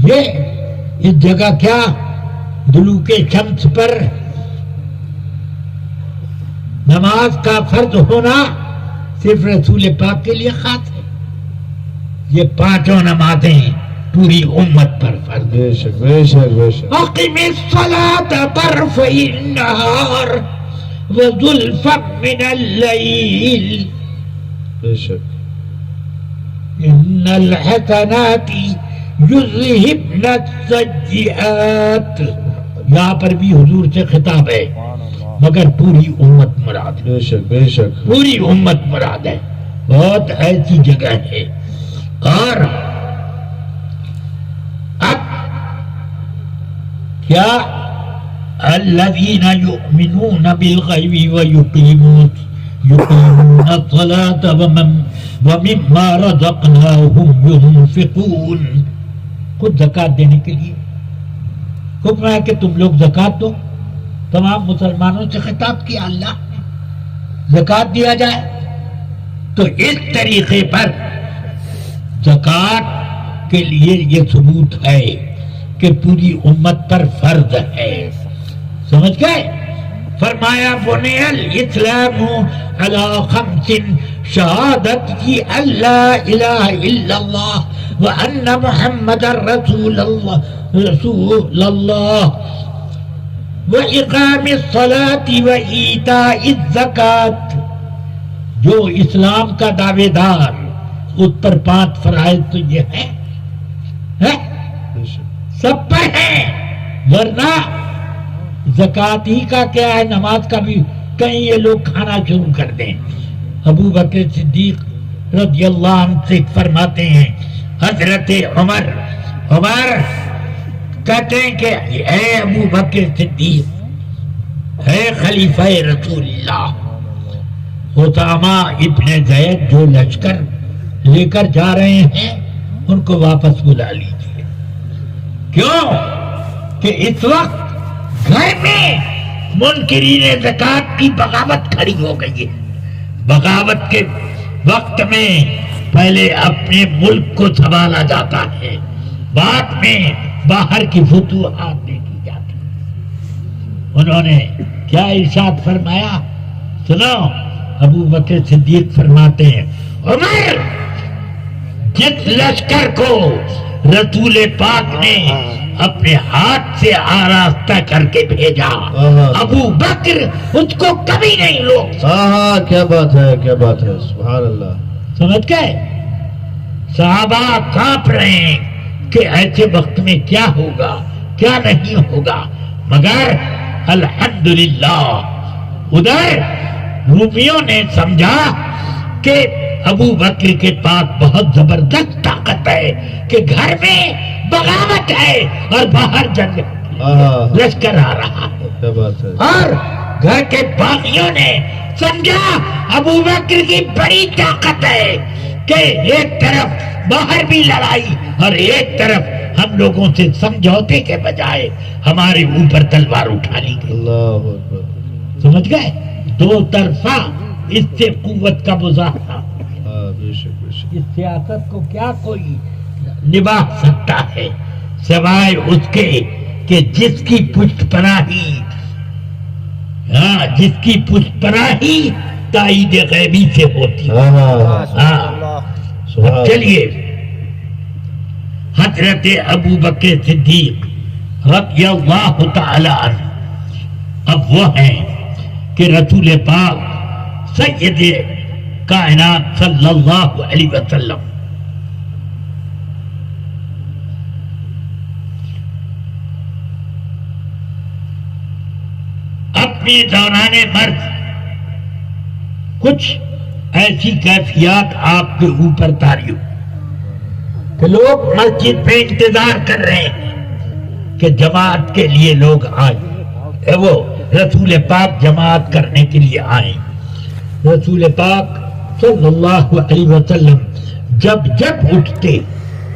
یہ اس جگہ کیا دلوک شمس پر نماز کا فرض ہونا صرف رسول پاک کے لیے خاص ہے. یہ پانچوں نمازیں پوری امت پر فرض ہے. بے شک بے شک بے شک. اقم الصلاة طرفي النهار وزلفا من الليل بے شک. ان الحسنات یذہبن السیئات. یہاں پر بھی حضور سے خطاب ہے مگر پوری امت مراد ہے. بے شک بے شک. پوری امت مراد ہے. بہت ایسی جگہ ہے. اور اب کیا الذین یؤمنون بالغیب ویقیمون الصلاة ومما رزقناہم ینفقون. خود زکوٰۃ دینے کے لیے حکم ہے کہ تم لوگ زکوٰۃ دو. تمام مسلمانوں سے خطاب کیا اللہ نے زکوٰۃ دیا جائے. تو اس طریقے پر زکوٰۃ کے لیے یہ ثبوت ہے کہ پوری امت پر فرض ہے. سمجھ گئے؟ فرمایا بنی الاسلام علی خمس شہادت کی اللہ الہ الا اللہ وان محمد رسول اللہ واقام الصلاۃ وایتاء الزکوٰۃ. جو اسلام کا دعوے دار اس پر 5 فرائض تو یہ ہے سب پر ہے. ورنہ زکوٰۃ ہی کا کیا ہے، نماز کا بھی کہیں یہ لوگ کھانا شروع کر دیں. ابو بکر صدیق رضی اللہ عنہ سے فرماتے ہیں حضرت عمر کہتے ہیں کہ اے ابو بکر صدیق، اے خلیفہ رسول اللہ، اسامہ ابن زید جو لشکر لے کر جا رہے ہیں ان کو واپس بلا لیجیے. کیوں کہ اس وقت گھر میں منکرین زکوٰۃ کی بغاوت کھڑی ہو گئی ہے. بغاوت کے وقت میں پہلے اپنے ملک کو سنبھالا جاتا ہے، بعد میں باہر کی فتوحات دیکھی جاتی. انہوں نے کیا ارشاد فرمایا سنو. ابو بکر صدیق فرماتے ہیں عمر، جس لشکر کو رسول پاک نے اپنے ہاتھ سے آراستہ کر کے بھیجا، ابو بکر اس کو کبھی نہیں روک. ہاں کیا بات ہے کیا بات ہے. سبحان اللہ. سمجھ گئے؟ صحابہ کانپ رہے ہیں کہ ایسے وقت میں کیا ہوگا کیا نہیں ہوگا. مگر الحمدللہ ادھر رومیوں نے سمجھا کہ ابو بکر کے پاس بہت زبردست طاقت ہے کہ گھر میں بغاوت ہے اور باہر جنگ لشکر آ رہا ہے. کیا بات ہے. اور گھر کے باغیوں نے سمجھا ابو بکر کی بڑی طاقت ہے کہ ایک طرف باہر بھی لڑائی اور ایک طرف ہم لوگوں سے سمجھوتے کے بجائے ہمارے اوپر تلوار اٹھا لی گئی. اللہ اکبر. سمجھ گئے؟ دو طرفہ اس سے قوت کا مظاہرہ. اس سیاست کو کیا کوئی نبھا سکتا ہے سوائے اس کے کہ جس کی پشت پناہی تائید غیبی سے ہوتی. چلیے حضرت ابو بکر صدیق رضی اللہ تعالی عنہ اب وہ ہیں کہ رسول پاک سید کائنات صلی اللہ علیہ وسلم اپنے دوران مرض کچھ ایسی کیفیات آپ کے اوپر طاری ہو کہ لوگ مسجد میں انتظار کر رہے ہیں کہ جماعت کے لیے لوگ آئیں، وہ رسول پاک جماعت کرنے کے لیے آئیں۔ رسول پاک صلی اللہ علیہ وسلم جب اٹھتے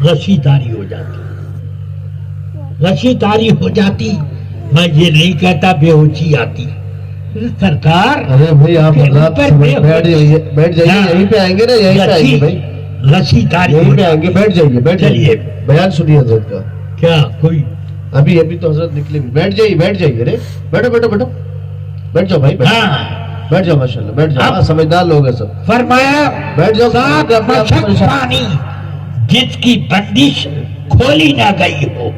غشی طاری ہو جاتی، میں یہ نہیں کہتا بے ہوشی آتی، سرکار ارے بھائی آپ حضرات بیٹھ جائیے یہیں پہ آئیں گے نا، یہیں پہ آئیں گے بھائی، غشی طاری یہیں پہ آئیں گے، بیٹھ جائیے بیان سنیے حضرت کا۔ کیا کوئی ابھی تو حضرت نکلے بھی، بیٹھ جائیے رے، بیٹھو بیٹھ جاؤ بھائی، بیٹھ جاؤ ماشاء اللہ، بیٹھ جاؤ، سمجھدار لوگ ہیں سب، فرمایا بیٹھ جاؤ۔ سات مشک پانی جس کی بندش کھولی نہ گئی ہو،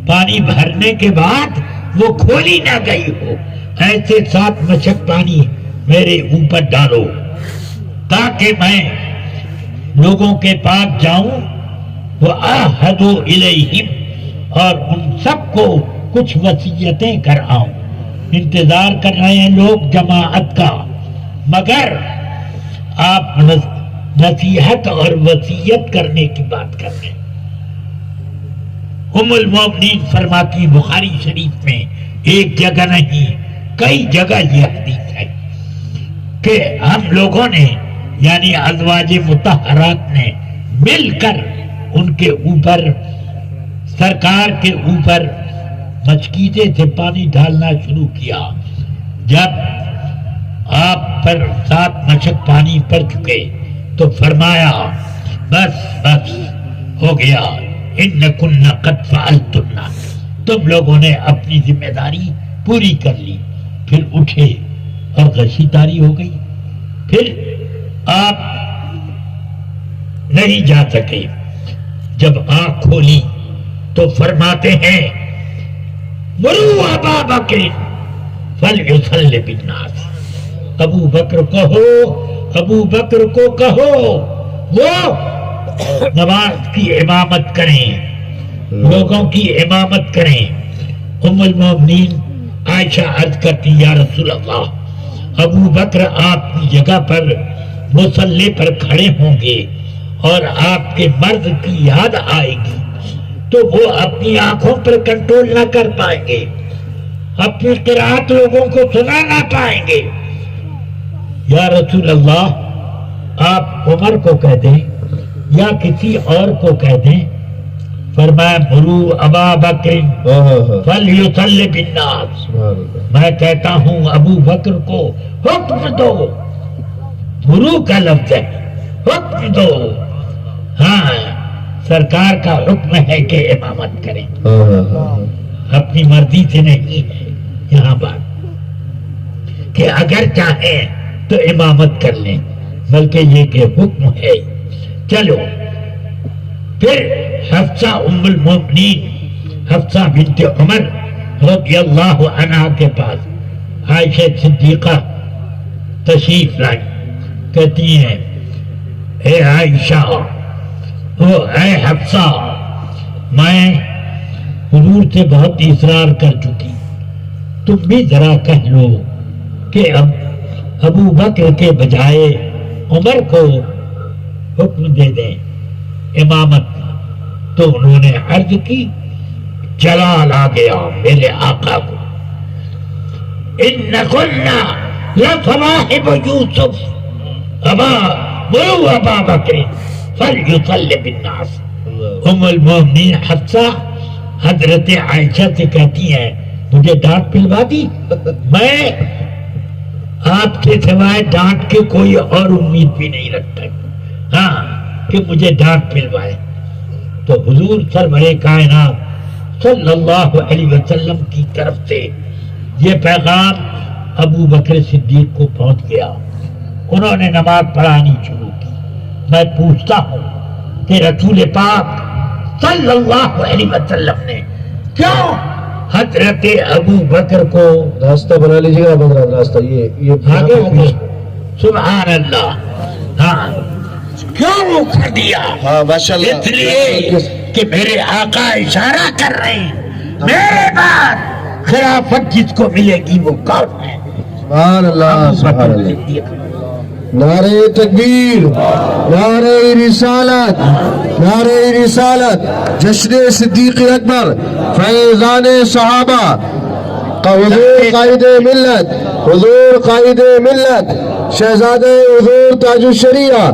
پانی بھرنے کے بعد وہ کھولی نہ گئی ہو، ایسے 7 مشک پانی میرے اوپر ڈالو تاکہ میں لوگوں کے پاس جاؤں، وَأَعْهَدُ إِلَيْهِمْ، اور ان سب کو کچھ وصیتیں کر آؤں۔ انتظار کر رہے ہیں لوگ جماعت کا، مگر آپ نصیحت اور وصیت کرنے کی بات کر رہے ہیں۔ ام المومنین فرماتی بخاری شریف میں ایک جگہ نہیں کئی جگہ یہ حدیث ہے کہ ہم لوگوں نے یعنی ازواج مطہرات نے مل کر ان کے اوپر، سرکار کے اوپر مچکیتے سے پانی ڈالنا شروع کیا۔ جب آپ پر 7 مشک پانی پڑ چکے تو فرمایا بس ہو گیا، انکن قد فعلتن، تم لوگوں نے اپنی ذمہ داری پوری کر لی۔ پھر اٹھے اور غشی طاری ہو گئی، پھر آپ نہیں جا سکے۔ جب آنکھ کھولی تو فرماتے ہیں مروا ابا بکر فلیصلی بالناس، ابو بکر کو کہو وہ نماز کی امامت کریں، لوگوں کی امامت کریں۔ ام المومنین عائشہ عرض کرتی یا رسول اللہ، ابو بکر آپ کی جگہ پر مصلی پر کھڑے ہوں گے اور آپ کے مرد کی یاد آئے گی تو وہ اپنی آنکھوں پر کنٹرول نہ کر پائیں گے، اپنی قرات لوگوں کو سنا نہ پائیں گے۔ یا رسول اللہ، آپ عمر کو کہہ دیں یا کسی اور کو کہہ دیں۔ فرمایا مرو ابا بکر فلیصلی بالناس، میں کہتا ہوں ابو بکر کو حکم دو، مرو کا لفظ ہے، حکم دو۔ ہاں، سرکار کا حکم ہے کہ امامت کریں، اپنی مرضی سے نہیں ہے یہاں بات کہ اگر چاہیں تو امامت کر لیں، بلکہ یہ کہ حکم ہے۔ چلو پھر حفصہ ام المومنین، حفصہ بنت عمر رضی اللہ عنہ کے پاس عائشہ صدیقہ تشریف لائی، کہتی ہیں اے عائشہ، اے حفصہ، میں حضور سے بہت اصرار کر چکی، تم بھی ذرا کہہ لو کہ اب ابو بکر کے بجائے عمر کو حکم دے دیں امامت کا۔ تو انہوں نے عرض کی، جلال آ گیا میرے آقا کو، انکنا لصواحب یوسف مروا ابا بکر فلیصلی بالناس۔ ام المومنین حفصہ حضرت عائشہ سے کہتی ہیں مجھے ڈانٹ پلوا دی، میں آپ کے سوائے ڈانٹ کے کوئی اور امید بھی نہیں رکھتا، ہاں کہ مجھے ڈانٹ پلوائے۔ تو حضور سرور کائنات صلی اللہ علیہ وسلم کی طرف سے یہ پیغام ابو بکر صدیق کو پہنچ گیا، انہوں نے نماز پڑھانی شروع کی۔ میں پوچھتا ہوں کہ رسول پاک صلی اللہ علیہ وسلم نے کیوں حضرت ابو بکر کو راستہ بنا لیجیے گا حضرات، راستہ یہ آگے آگے سبحان اللہ. ہاں کیوں وہ کر دیا؟ ہاں ماشاء اللہ. اس لیے کہ میرے آقا اشارہ کر رہے ہیں میرے بعد خلافت جس کو ملے گی وہ کون ہے؟ سبحان اللہ سبحان اللہ. نعرہ تکبیر، نعرہ رسالت، نعرہ رسالت، جشن صدیق اکبر، فیضان صحابہ، حضور قائد ملت، حضور قائد ملت، شہزادہ حضور تاج الشریعہ،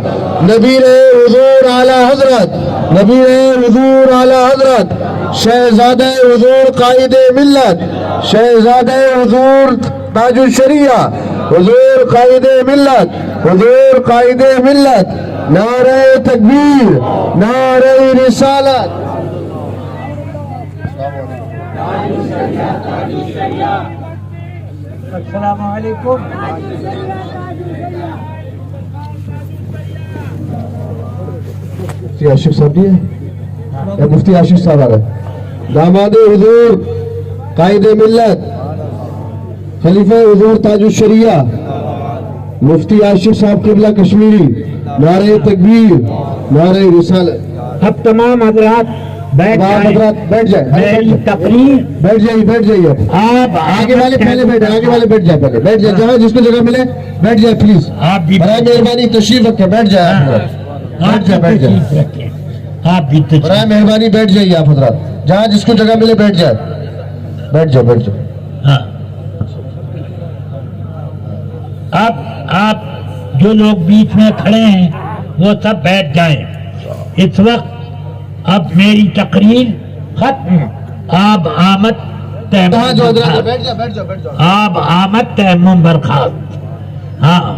نبیر حضور اعلیٰ حضرت، نبیر حضور اعلیٰ حضرت، شہزادہ حضور قائد ملت، شہزادہ حضور تاج الشریعہ، حضور قائد ملت، حضور قائد ملت. نعرہ تکبیر، نعرہ رسالت. السلام علیکم. مفتی عاشق صاحب جی یا مفتی عاشق صاحب آ رہے. داماد حضور قائد ملت، خلیفہ حضور تاج الشریعہ، مفتی عاشق صاحب قبلہ کشمیری. نعرہ تکبیر، نعرہ رسالت. اب تمام حضرات بیٹھ تمام جائیں. حضرات بیٹھ جائیں، میری تقریر بیٹھ جائیے، بیٹھ جائیے. آپ آگے والے پہلے بیٹھ جائیں، آگے والے بیٹھ جائیں، پہلے بیٹھ جائیں، جہاں جس کو جگہ ملے بیٹھ جائے پلیز. آپ بھی برائے مہربانی تشریف رکھیں، بیٹھ جائیں حضرات. بیٹھ جائیں، بیٹھ جائیں. تشریف رکھیں. آپ بھی برائے تشریف. مہربانی بیٹھ جائیے آپ حضرات، جہاں جس کو جگہ ملے بیٹھ جائے. بیٹھ جائے، بیٹھ جائے. ہاں اب آپ جو لوگ بیچ میں کھڑے ہیں وہ سب بیٹھ جائیں. اس وقت اب میری تقریر ختم. آپ آمد ہاں جو حضرات تیمم بیٹھ جائے، بیٹھ جائے، بیٹھ جائے. آپ آمد تیمم برخاست. ہاں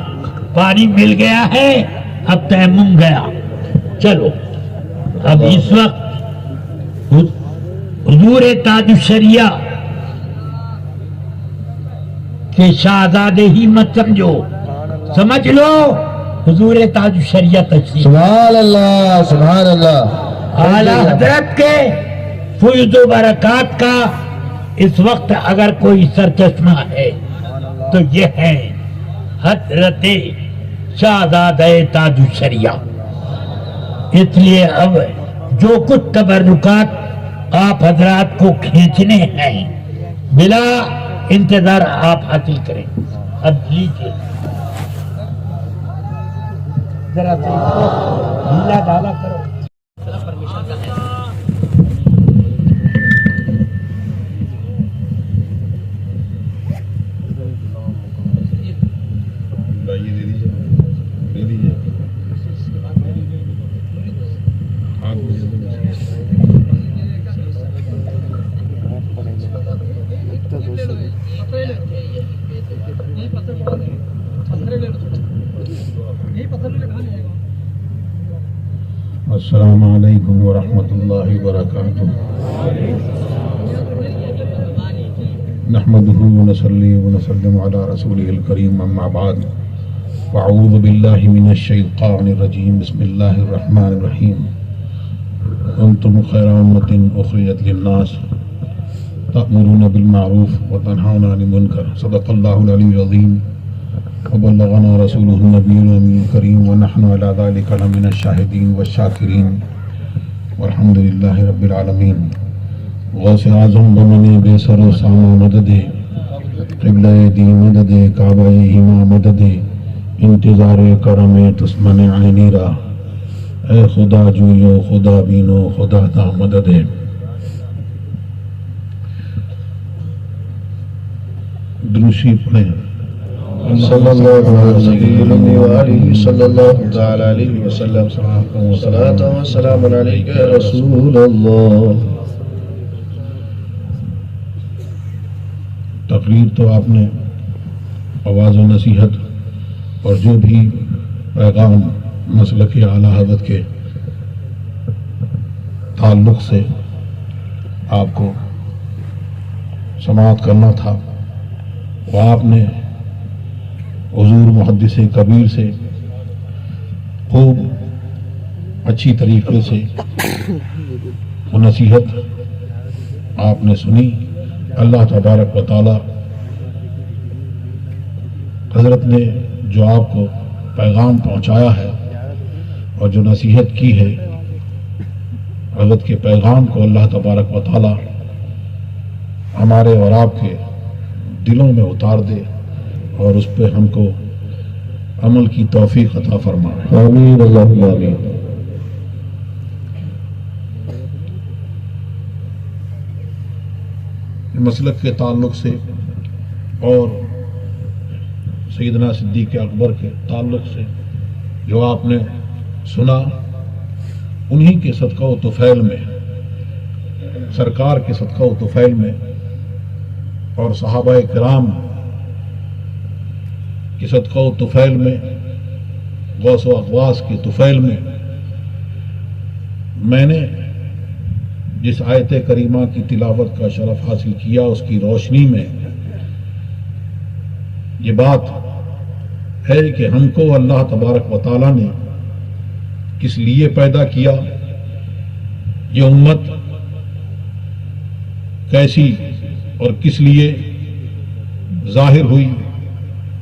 پانی مل گیا ہے، اب تیمم گیا. چلو اب اس وقت حضور تاج الشریعہ کہ شہزادے ہی مت سمجھو، سمجھ لو حضور تاج الشریعہ تشریف. سبحان اللہ سبحان اللہ. اعلیٰ حضرت کے فیض و برکات کا اس وقت اگر کوئی سرچشمہ ہے تو یہ ہے حضرت شہزادہ تاج الشریعہ. اس لیے اب جو کچھ تبرکات آپ حضرات کو کھینچنے ہیں بلا انتظار آپ حاصل کریں. اب لیجیے ذرا سے ڈھیلا ڈالا کرو. السلام علیکم ورحمۃ اللہ وبرکاتہ. نحمده ونصلي ونسلم على رسوله الكريم اما بعد. واعوذ باللہ من الشیطان الرجیم. بسم اللہ الرحمن الرحیم. انتم خیر امۃ اخرجت للناس تأمرون بالمعروف وتنهون عن المنکر. صدق اللہ العلی العظیم. وبلغنا رسوله النبي الأمين الكريم ونحن على ذلك لمن الشاهدين والشاكرين والحمد لله رب العالمين. غوث اعظم بمن بے سر و سامہ مدد، قبلہ دی مدد، کعبہ ہما مدد، انتظار کرم تسمن عینی را. اے خدا جویو خدا بینو خدا دا مدد. دروشی پڑھیں. صلی اللہ علیہ وآلہ صلی اللہ تعالی علیہ وسلم. صلاۃ و سلام علیک یا رسول اللہ. تقریر تو آپ نے آواز و نصیحت اور جو بھی پیغام مسلک اعلیٰ حضرت کے تعلق سے آپ کو سماعت کرنا تھا وہ آپ نے حضور محدث کبیر سے خوب اچھی طریقے سے وہ نصیحت آپ نے سنی اللہ تبارک و تعالی حضرت نے جو آپ کو پیغام پہنچایا ہے اور جو نصیحت کی ہے، حضرت کے پیغام کو اللہ تبارک و تعالی ہمارے اور آپ کے دلوں میں اتار دے اور اس پہ ہم کو عمل کی توفیق عطا فرمائے۔ آمین اللہم آمین۔ مسلک کے تعلق سے اور سیدنا صدیق اکبر کے تعلق سے جو آپ نے سنا، انہی کے صدقہ و طفیل میں، سرکار کے صدقہ و طفیل میں اور صحابہ کرام کے صدقہ و طفیل میں، غوث و اغواث کے طفیل میں نے جس آیت کریمہ کی تلاوت کا شرف حاصل کیا، اس کی روشنی میں یہ بات ہے کہ ہم کو اللہ تبارک و تعالیٰ نے کس لیے پیدا کیا، یہ امت کیسی اور کس لیے ظاہر ہوئی،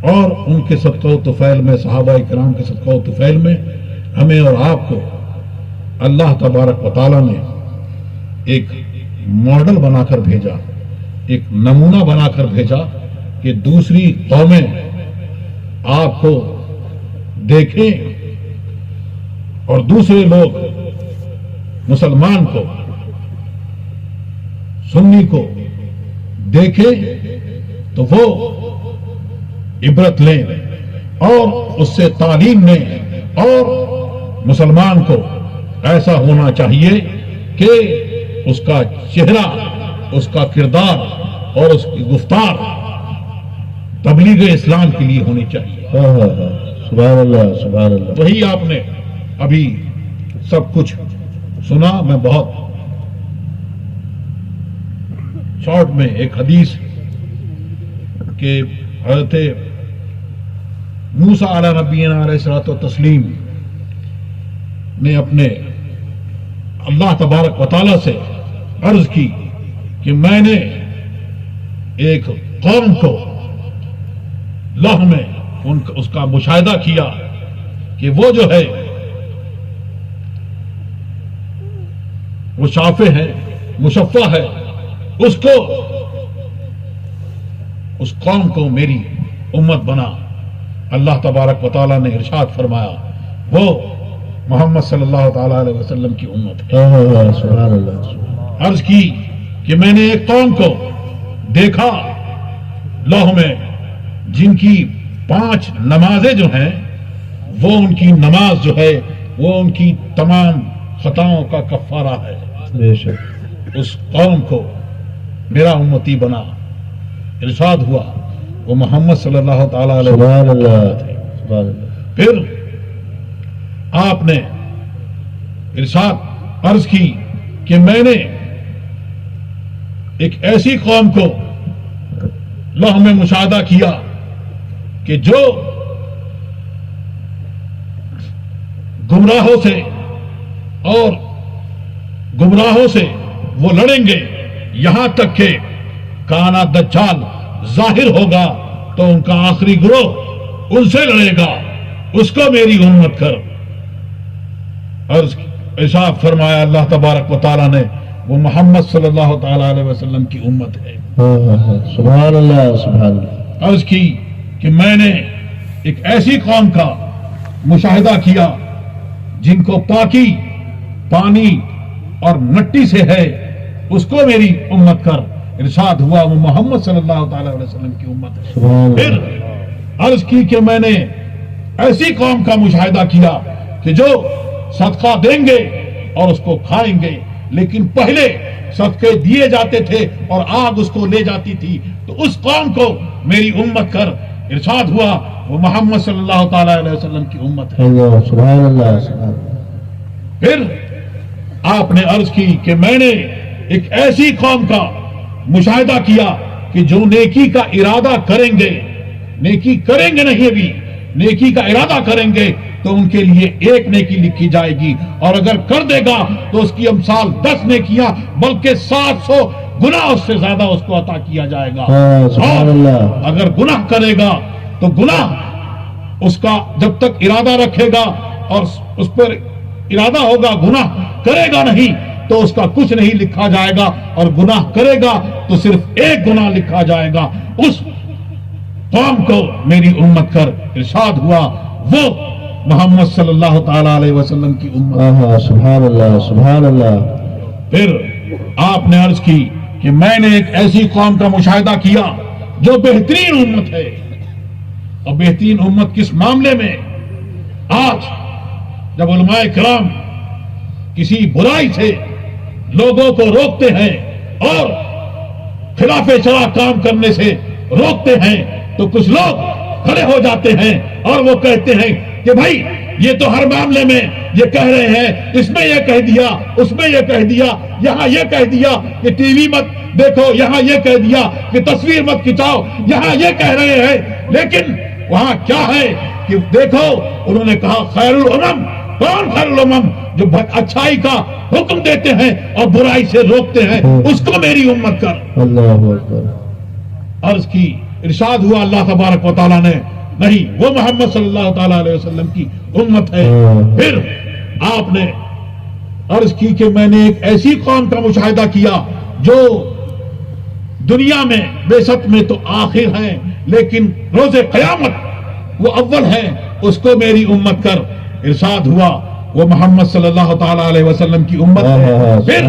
اور ان کے صدقہ و طفیل میں، صحابہ کرام کے صدقہ و طفیل میں ہمیں اور آپ کو اللہ تبارک و تعالیٰ نے ایک ماڈل بنا کر بھیجا، ایک نمونہ بنا کر بھیجا کہ دوسری قومیں آپ کو دیکھیں اور دوسرے لوگ مسلمان کو، سنی کو دیکھیں تو وہ عبرت لیں اور اس سے تعلیم لیں، اور مسلمان کو ایسا ہونا چاہیے کہ اس کا چہرہ، اس کا کردار اور اس کی گفتار تبلیغ اسلام کے لیے ہونی چاہیے۔ سبحان اللہ سبحان اللہ۔ وہی آپ نے ابھی سب کچھ سنا۔ میں بہت شارٹ میں ایک حدیث کہ حضرت موسیٰ علیہ نبینا علیہ الصلوۃ والتسلیم نے اپنے اللہ تبارک و تعالیٰ سے عرض کی کہ میں نے ایک قوم کو لوح میں اس کا مشاہدہ کیا کہ وہ جو ہے وہ شافع ہے، مشفع ہے، اس کو، اس قوم کو میری امت بنا۔ اللہ تبارک و تعالیٰ نے ارشاد فرمایا وہ محمد صلی اللہ تعالیٰ علیہ وسلم کی امت ہے۔ سبحان اللہ۔ عرض کی کہ میں نے ایک قوم کو دیکھا لوح میں جن کی 5 نمازیں جو ہیں وہ ان کی نماز جو ہے وہ ان کی تمام خطاؤں کا کفارہ ہے۔ بے شک۔ اس قوم کو میرا امتی بنا۔ ارشاد ہوا وہ محمد صلی اللہ تعالیٰ علیہ سبحان وسلم اللہ تھے۔ سبحان اللہ۔ پھر آپ نے ارشاد عرض کی کہ میں نے ایک ایسی قوم کو لوح میں مشاہدہ کیا کہ جو گمراہوں سے اور گمراہوں سے وہ لڑیں گے یہاں تک کہ کانا دجال ظاہر ہوگا تو ان کا آخری گروہ ان سے لڑے گا، اس کو میری امت کر۔ ارشاد فرمایا اللہ تبارک و تعالیٰ نے وہ محمد صلی اللہ تعالیٰ علیہ وسلم کی امت ہے۔ سبحان اللہ سبحان اللہ۔ عرض کی کہ میں نے ایک ایسی قوم کا مشاہدہ کیا جن کو پاکی پانی اور مٹی سے ہے، اس کو میری امت کر۔ ارشاد ہوا وہ محمد صلی اللہ تعالیٰ علیہ وسلم کی امت ہے۔ سبحان پھر اللہ۔ عرض کی کہ میں نے ایسی قوم کا مشاہدہ کیا کہ جو صدقہ دیں گے اور اس کو کھائیں گے، لیکن پہلے صدقے دیے جاتے تھے اور آگ اس کو لے جاتی تھی، تو اس قوم کو میری امت کر۔ ارشاد ہوا وہ محمد صلی اللہ تعالیٰ علیہ وسلم کی امت ہے۔ اللہ سبحان اللہ سبحان اللہ۔ پھر آپ نے عرض کی کہ میں نے ایک ایسی قوم کا مشاہدہ کیا کہ جو نیکی کا ارادہ کریں گے، نیکی کریں گے نہیں ابھی، نیکی کا ارادہ کریں گے تو ان کے لیے 1 نیکی لکھی جائے گی، اور اگر کر دے گا تو اس کی امثال 10 نیکیاں بلکہ 700 گناہ اس سے زیادہ اس کو عطا کیا جائے گا. ہاں سبحان اور اللہ. اگر گناہ کرے گا تو گناہ اس کا جب تک ارادہ رکھے گا اور اس پر ارادہ ہوگا، گناہ کرے گا نہیں تو اس کا کچھ نہیں لکھا جائے گا، اور گناہ کرے گا تو صرف ایک گناہ لکھا جائے گا. اس قوم کو میری امت کر ارشاد ہوا، وہ محمد صلی اللہ تعالی علیہ وسلم کی امت. ہاں سبحان اللہ سبحان اللہ. پھر آپ نے عرض کی کہ میں نے ایک ایسی قوم کا مشاہدہ کیا جو بہترین امت ہے. اور بہترین امت کس معاملے میں؟ آج جب علماء کرام کسی برائی سے لوگوں کو روکتے ہیں اور خلاف شرع کام کرنے سے روکتے ہیں تو کچھ لوگ کھڑے ہو جاتے ہیں اور وہ کہتے ہیں کہ بھائی یہ تو ہر معاملے میں یہ کہہ رہے ہیں، اس میں یہ کہہ دیا، اس میں یہ کہہ دیا، یہاں یہ کہہ دیا کہ ٹی وی مت دیکھو، یہاں یہ کہہ دیا کہ تصویر مت کھچاؤ، یہاں یہ کہہ رہے ہیں. لیکن وہاں کیا ہے کہ دیکھو انہوں نے کہا خیر الامم. کون خیر الامم؟ جو اچھائی کا حکم دیتے ہیں اور برائی سے روکتے ہیں، اس کو میری امت کر. اللہ اکبر. عرض کی، ارشاد ہوا اللہ تبارک و تعالیٰ نے نہیں، وہ محمد صلی اللہ تعالی علیہ وسلم کی امت ہے. پھر آپ نے عرض کی کہ میں نے ایک ایسی قوم کا مشاہدہ کیا جو دنیا میں بعثت میں تو آخر ہیں لیکن روز قیامت وہ اول ہیں، اس کو میری امت کر. ارشاد ہوا وہ محمد صلی اللہ تعالی علیہ وسلم کی امت ہے. پھر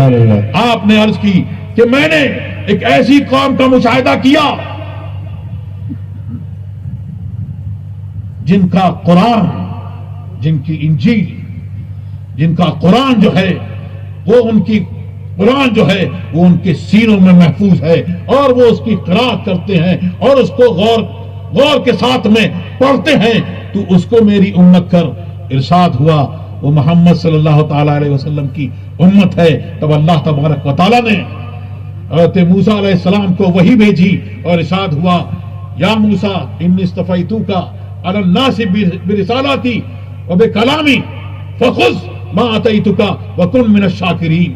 آپ نے عرض کی کہ میں نے ایک ایسی قوم کا مشاہدہ کیا جن کا قرآن، جن کی انجیل، جن کا قرآن جو ہے وہ ان کی قرآن جو ہے وہ ان کے سینوں میں محفوظ ہے اور وہ اس کی قرأت کرتے ہیں اور اس کو غور کے ساتھ میں پڑھتے ہیں. تو اس کو میری امت کر. ارشاد ہوا وہ محمد صلی اللہ تعالی علیہ وسلم کی امت ہے. تب اللہ تبارک و تعالیٰ نے حضرت موسیٰ علیہ السلام کو وحی بھیجی اور ارشاد ہوا یا موسیٰ انی اصطفیتک علی الناس برسالاتی وبکلامی فخذ ما آتیتک وکن من الشاکرین.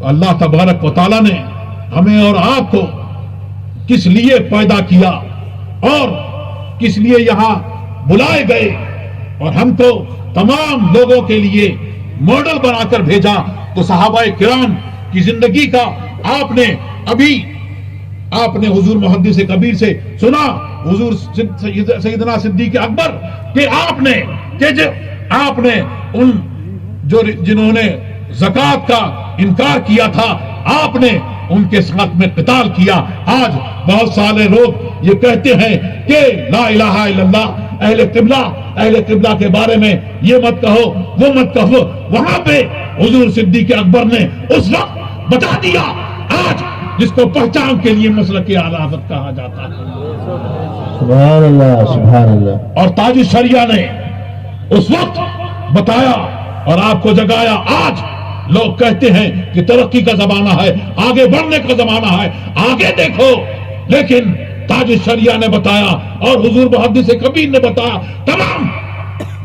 اللہ تبارک و تعالیٰ نے ہمیں اور آپ کو کس لیے پیدا کیا اور کس لیے یہاں بلائے گئے اور ہم کو تمام لوگوں کے لیے ماڈل بنا کر بھیجا. تو صحابہ کرام کی زندگی کا آپ نے حضور محدث کبیر سے سنا، حضور سیدنا صدیق اکبر کہ آپ نے ان جنہوں نے زکوٰۃ کا انکار کیا تھا آپ نے ان کے ساتھ میں قتال کیا. آج بہت سارے لوگ یہ کہتے ہیں کہ لا الہ الا اللہ، اہل قبلہ کے بارے میں یہ مت کہو وہ مت کہو. وہاں پہ حضور صدیق اکبر نے اس وقت بتا دیا. آج جس کو پہچان کے لیے مسلک علافت کہا جاتا ہے. سبحان اللہ سبحان اللہ. اور تاج الشریعہ نے اس وقت بتایا اور آپ کو جگایا. آج لوگ کہتے ہیں کہ ترقی کا زمانہ ہے، آگے بڑھنے کا زمانہ ہے، آگے دیکھو. لیکن تاج الشریعہ نے بتایا اور حضور محدث کبیر نے بتایا، تمام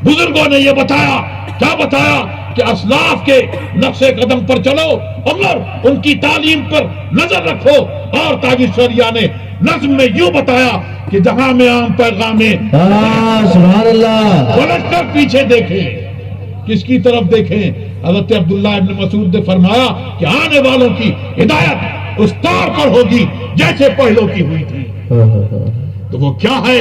بزرگوں نے یہ بتایا. کیا بتایا؟ کہ اسلاف کے نقش قدم پر چلو اور ان کی تعلیم پر نظر رکھو. اور تاج الشریعہ نے نظم میں یوں بتایا کہ جہاں میں عام پیغام سبحان اللہ پلٹ کر پیچھے دیکھیں. کس کی طرف دیکھیں؟ حضرت عبداللہ ابن مسعود نے فرمایا کہ آنے والوں کی ہدایت اس طور پر ہوگی جیسے پہلوں کی ہوئی تھی. تو وہ کیا ہے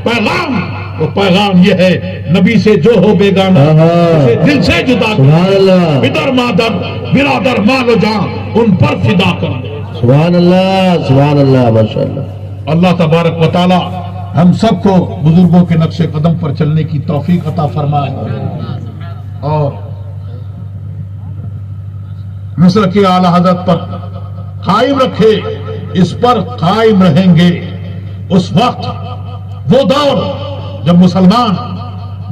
پیغام؟ وہ پیغام یہ ہے نبی سے جو ہو بیگانہ اسے دل سے جدا کر، پدر مادر برادر مال و جان ان پر فدا کر دے. سبحان اللہ سبحان اللہ ماشاءاللہ. اللہ تبارک و تعالی ہم سب کو بزرگوں کے نقش قدم پر چلنے کی توفیق عطا فرمائے اور مسلک اعلی حضرت پر قائم رکھے. اس پر قائم رہیں گے. اس وقت وہ دور جب مسلمان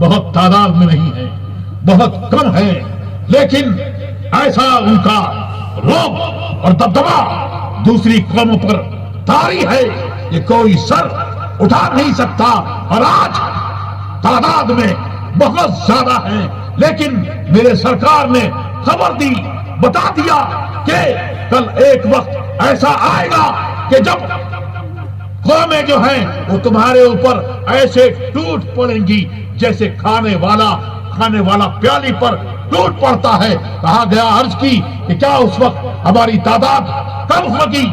بہت تعداد میں نہیں ہے، بہت کم ہے، لیکن ایسا ان کا رعب اور دبدبا دوسری قوموں پر طاری ہے کہ کوئی سر اٹھا نہیں سکتا. اور آج تعداد میں بہت زیادہ ہے، لیکن میرے سرکار نے خبر دی، بتا دیا کہ کل ایک وقت ایسا آئے گا کہ جب قومیں جو ہیں وہ تمہارے اوپر ایسے ٹوٹ پڑیں گی جیسے کھانے والا پیالی پر ٹوٹ پڑتا ہے. کہا گیا عرض کی کہ کیا اس وقت ہماری تعداد کم ہوگی؟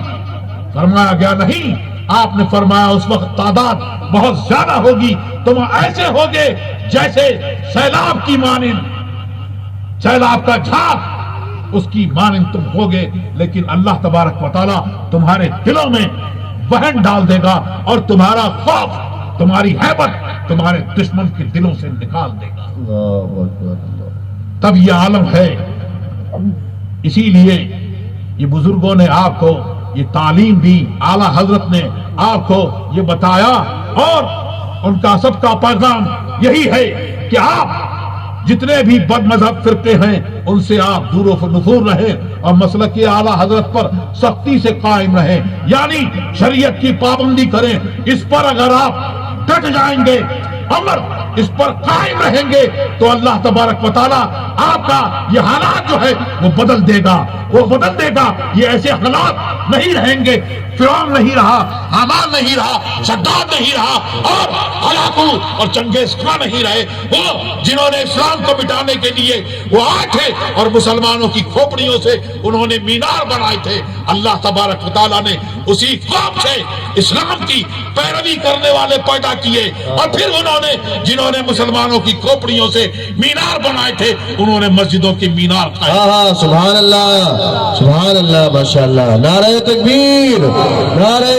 فرمایا گیا نہیں. آپ نے فرمایا اس وقت تعداد بہت زیادہ ہوگی. تم ایسے ہوگے جیسے سیلاب کی مانند، سیلاب کا جھاگ اس کی مانند تم ہوگے. لیکن اللہ تبارک و تعالیٰ تمہارے دلوں میں وہن ڈال دے گا اور تمہارا خوف، تمہاری ہیبت تمہارے دشمن کے دلوں سے نکال دے گا. تب یہ عالم ہے. اسی لیے یہ بزرگوں نے آپ کو یہ تعلیم دی، اعلیٰ حضرت نے آپ کو یہ بتایا، اور ان کا سب کا پیغام یہی ہے کہ آپ جتنے بھی بد مذہب فرقے ہیں ان سے آپ دور و نفور رہیں اور مسلک اعلیٰ حضرت پر سختی سے قائم رہیں، یعنی شریعت کی پابندی کریں. اس پر اگر آپ ڈٹ جائیں گے، امر اس پر قائم رہیں گے تو اللہ تبارک و تعالیٰ آپ کا یہ حالات جو ہے وہ بدل دے گا، وہ بدل دے گا. یہ ایسے حالات نہیں رہیں گے. فرعون نہیں رہا، حامان نہیں رہا، شداد نہیں رہا، اور ہلاکو اور چنگیز خان نہیں رہے. وہ جنہوں نے اسلام کو مٹانے کے لیے وہ آئے تھے اور مسلمانوں کی کھوپڑیوں سے انہوں نے مینار بنائے تھے. اللہ تبارک و تعالیٰ نے اسی قوم سے اسلام کی پیروی کرنے والے پیدا کیے، اور پھر انہوں نے جنہوں نے مسلمانوں کی کھوپڑیوں سے مینار بنائے تھے انہوں نے مسجدوں کے مینار کھائے. سبحان اللہ، سبحان اللہ، ماشاء اللہ. نعرہ تکبیر، نعرہ